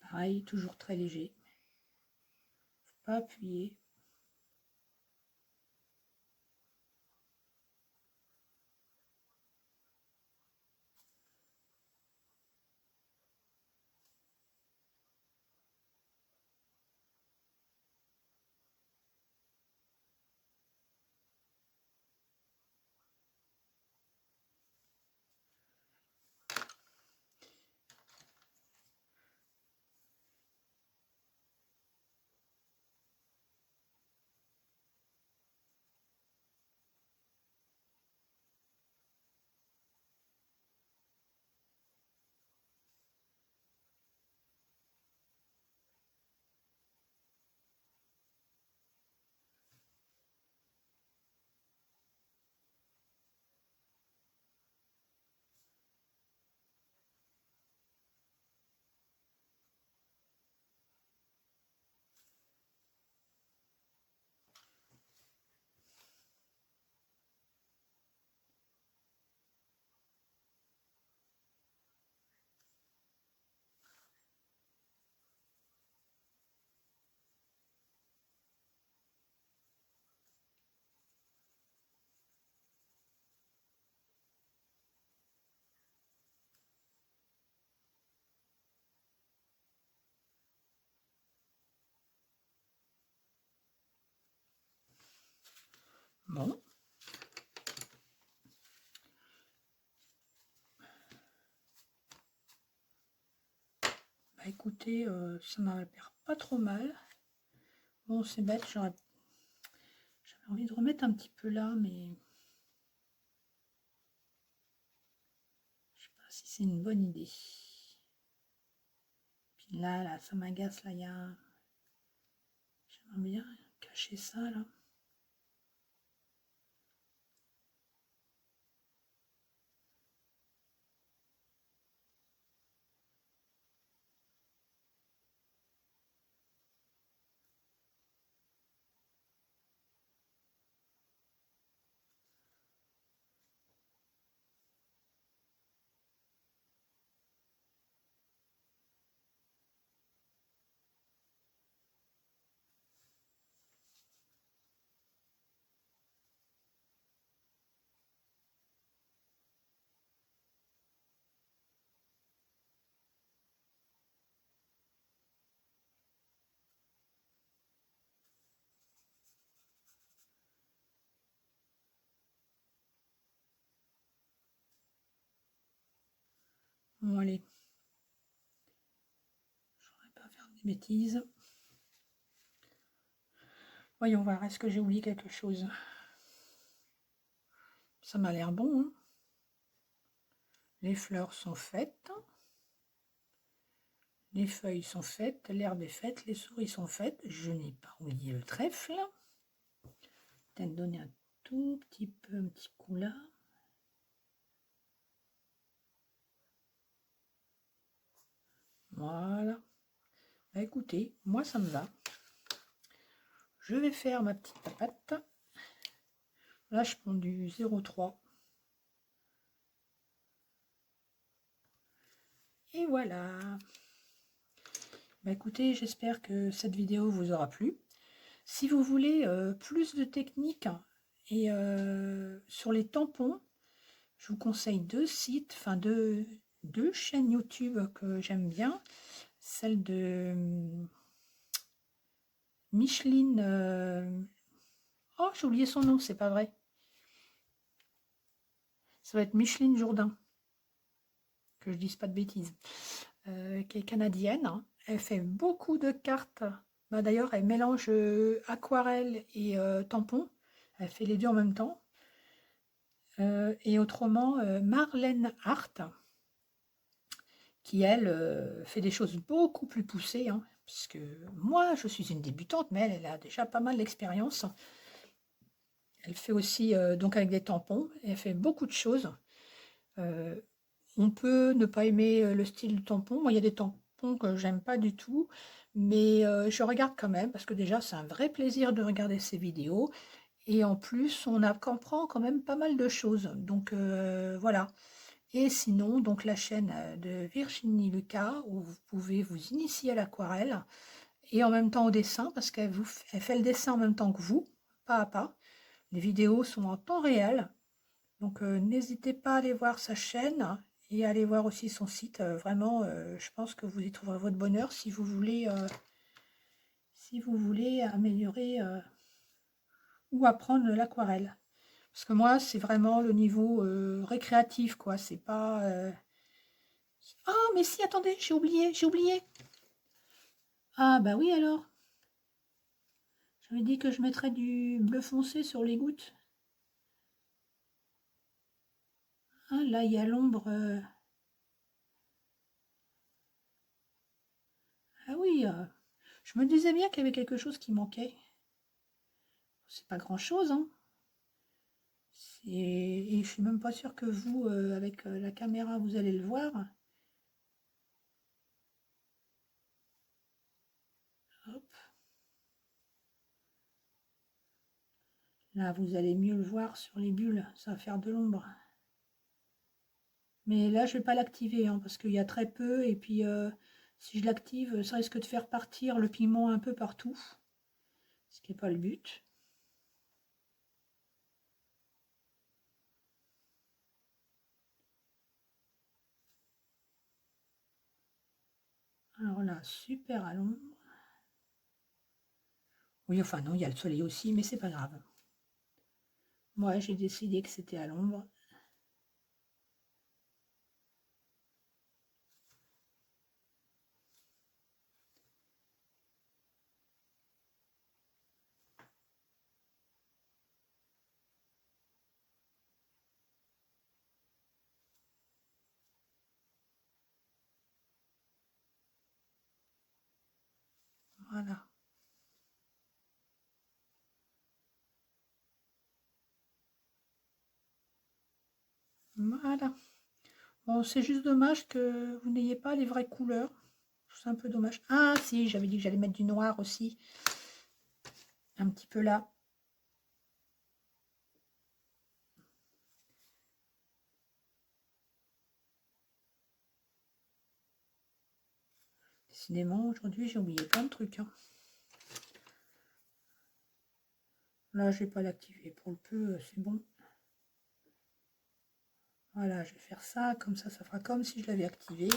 Pareil, toujours très léger. Faut pas appuyer. Bon. Bah écoutez, ça m'a l'air pas trop mal. Bon, c'est bête, j'avais envie de remettre un petit peu là, mais je sais pas si c'est une bonne idée. Puis là, ça m'agace, là, il y a... J'aimerais bien cacher ça, là. Bon, allez. Je voudrais pas faire des bêtises. Voyons voir, est-ce que j'ai oublié quelque chose? Ça m'a l'air bon, hein. Les fleurs sont faites. Les feuilles sont faites, l'herbe est faite, les souris sont faites. Je n'ai pas oublié le trèfle. Peut-être donner un tout petit peu, un petit coup là. Voilà. Bah, écoutez, moi ça me va. Je vais faire ma petite papate. Là, je prends du 0,3. Et voilà. Bah, écoutez, j'espère que cette vidéo vous aura plu. Si vous voulez plus de techniques et sur les tampons, je vous conseille deux sites, enfin deux chaînes YouTube que j'aime bien. Celle de Micheline. Oh, j'ai oublié son nom, c'est pas vrai. Ça va être Micheline Jourdain, que je dise pas de bêtises, qui est canadienne. Elle fait beaucoup de cartes. Bah, d'ailleurs, elle mélange aquarelle et tampon. Elle fait les deux en même temps. Et autrement, Marlène Hart, qui elle fait des choses beaucoup plus poussées, hein, puisque moi je suis une débutante, mais elle a déjà pas mal d'expérience. Elle fait aussi donc avec des tampons, elle fait beaucoup de choses. On peut ne pas aimer le style du tampon. Moi, il y a des tampons que j'aime pas du tout, mais je regarde quand même parce que déjà c'est un vrai plaisir de regarder ces vidéos et en plus on comprend quand même pas mal de choses. Donc voilà. Et sinon, donc la chaîne de Virginie Lucas, où vous pouvez vous initier à l'aquarelle et en même temps au dessin, parce elle fait le dessin en même temps que vous, pas à pas. Les vidéos sont en temps réel, donc n'hésitez pas à aller voir sa chaîne et à aller voir aussi son site. Vraiment, je pense que vous y trouverez votre bonheur si vous voulez améliorer ou apprendre l'aquarelle. Parce que moi, c'est vraiment le niveau récréatif, quoi. C'est pas... Ah, mais si, attendez, j'ai oublié. Ah, bah oui alors. J'avais dit que je mettrais du bleu foncé sur les gouttes. Ah, là, il y a l'ombre. Ah oui, je me disais bien qu'il y avait quelque chose qui manquait. C'est pas grand-chose, hein. Et je suis même pas sûre que vous, avec la caméra, vous allez le voir. Hop. Là, vous allez mieux le voir sur les bulles. Ça va faire de l'ombre. Mais là, je vais pas l'activer, hein, parce qu'il y a très peu. Et puis, si je l'active, ça risque de faire partir le pigment un peu partout. Ce qui n'est pas le but. Alors là, super à l'ombre. Oui, enfin non, il y a le soleil aussi, mais c'est pas grave. Moi, j'ai décidé que c'était à l'ombre. Voilà. Voilà. Bon, c'est juste dommage que vous n'ayez pas les vraies couleurs. C'est un peu dommage. Ah si, j'avais dit que j'allais mettre du noir aussi. Un petit peu là. Décidément, aujourd'hui, j'ai oublié plein de trucs, hein. Là, je vais pas l'activer. Pour le peu, c'est bon. Voilà, je vais faire ça. Comme ça fera comme si je l'avais activé.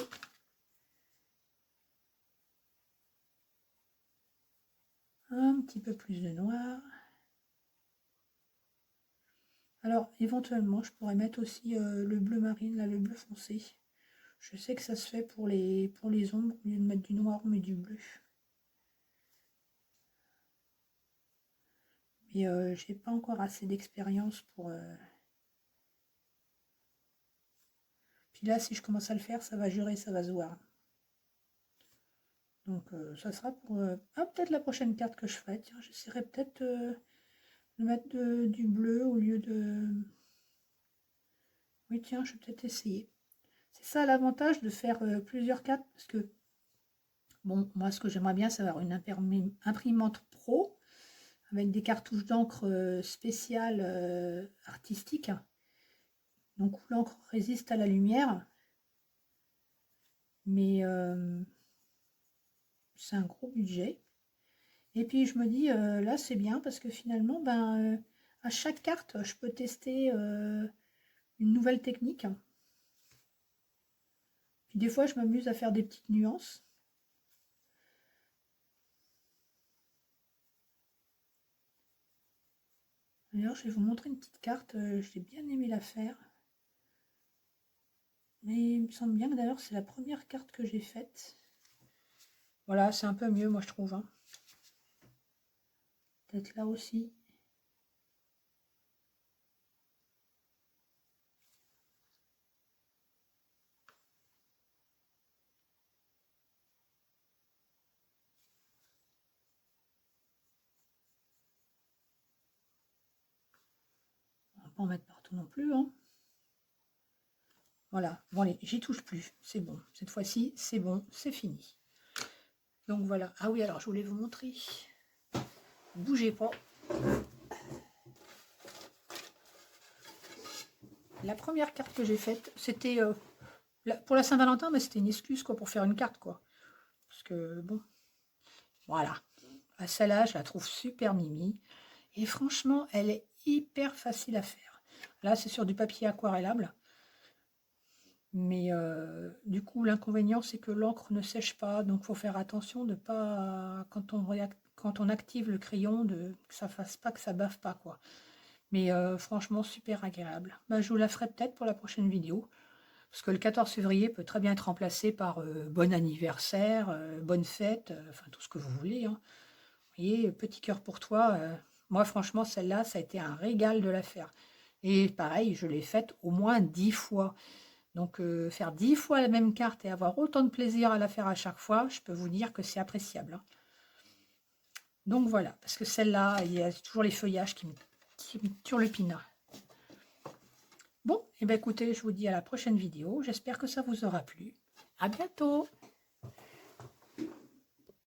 Un petit peu plus de noir. Alors, éventuellement, je pourrais mettre aussi le bleu marine, là, le bleu foncé. Je sais que ça se fait pour les ombres. Au lieu de mettre du noir, on met du bleu. Mais j'ai pas encore assez d'expérience pour... Puis là, si je commence à le faire, ça va jurer, ça va se voir. Donc ça sera pour peut-être la prochaine carte que je ferai. Tiens, j'essaierai peut-être de mettre du bleu au lieu de... Oui, tiens, je vais peut-être essayer. C'est ça l'avantage de faire plusieurs cartes, parce que, bon, moi, ce que j'aimerais bien, c'est avoir une imprimante pro, avec des cartouches d'encre spéciales artistiques, donc où l'encre résiste à la lumière. Mais c'est un gros budget. Et puis je me dis, là c'est bien parce que finalement, ben, à chaque carte, je peux tester une nouvelle technique. Puis des fois, je m'amuse à faire des petites nuances. D'ailleurs, je vais vous montrer une petite carte, j'ai bien aimé la faire. Mais il me semble bien que d'ailleurs, c'est la première carte que j'ai faite. Voilà, c'est un peu mieux, moi, je trouve. Hein. Peut-être là aussi. On va pas en mettre partout non plus. Hein. Voilà, bon allez, j'y touche plus, c'est bon. Cette fois-ci, c'est bon, c'est fini. Donc voilà. Ah oui, alors je voulais vous montrer. Bougez pas. La première carte que j'ai faite, c'était pour la Saint-Valentin, mais c'était une excuse quoi pour faire une carte quoi. Parce que bon, voilà. Celle-là, je la trouve super mimi. Et franchement, elle est hyper facile à faire. Là, c'est sur du papier aquarellable. Mais du coup, l'inconvénient, c'est que l'encre ne sèche pas. Donc, il faut faire attention de pas, quand on active le crayon, que ça fasse pas, que ça bave pas, quoi. Mais franchement, super agréable. Bah, je vous la ferai peut-être pour la prochaine vidéo. Parce que le 14 février peut très bien être remplacé par bon anniversaire, bonne fête, enfin tout ce que vous voulez. Hein. Vous voyez, petit cœur pour toi. Moi, franchement, celle-là, ça a été un régal de la faire. Et pareil, je l'ai faite au moins 10 fois. Donc, faire 10 fois la même carte et avoir autant de plaisir à la faire à chaque fois, je peux vous dire que c'est appréciable. Hein. Donc voilà, parce que celle-là, il y a toujours les feuillages qui me turlupinent. Bon, et bien écoutez, je vous dis à la prochaine vidéo. J'espère que ça vous aura plu. À bientôt!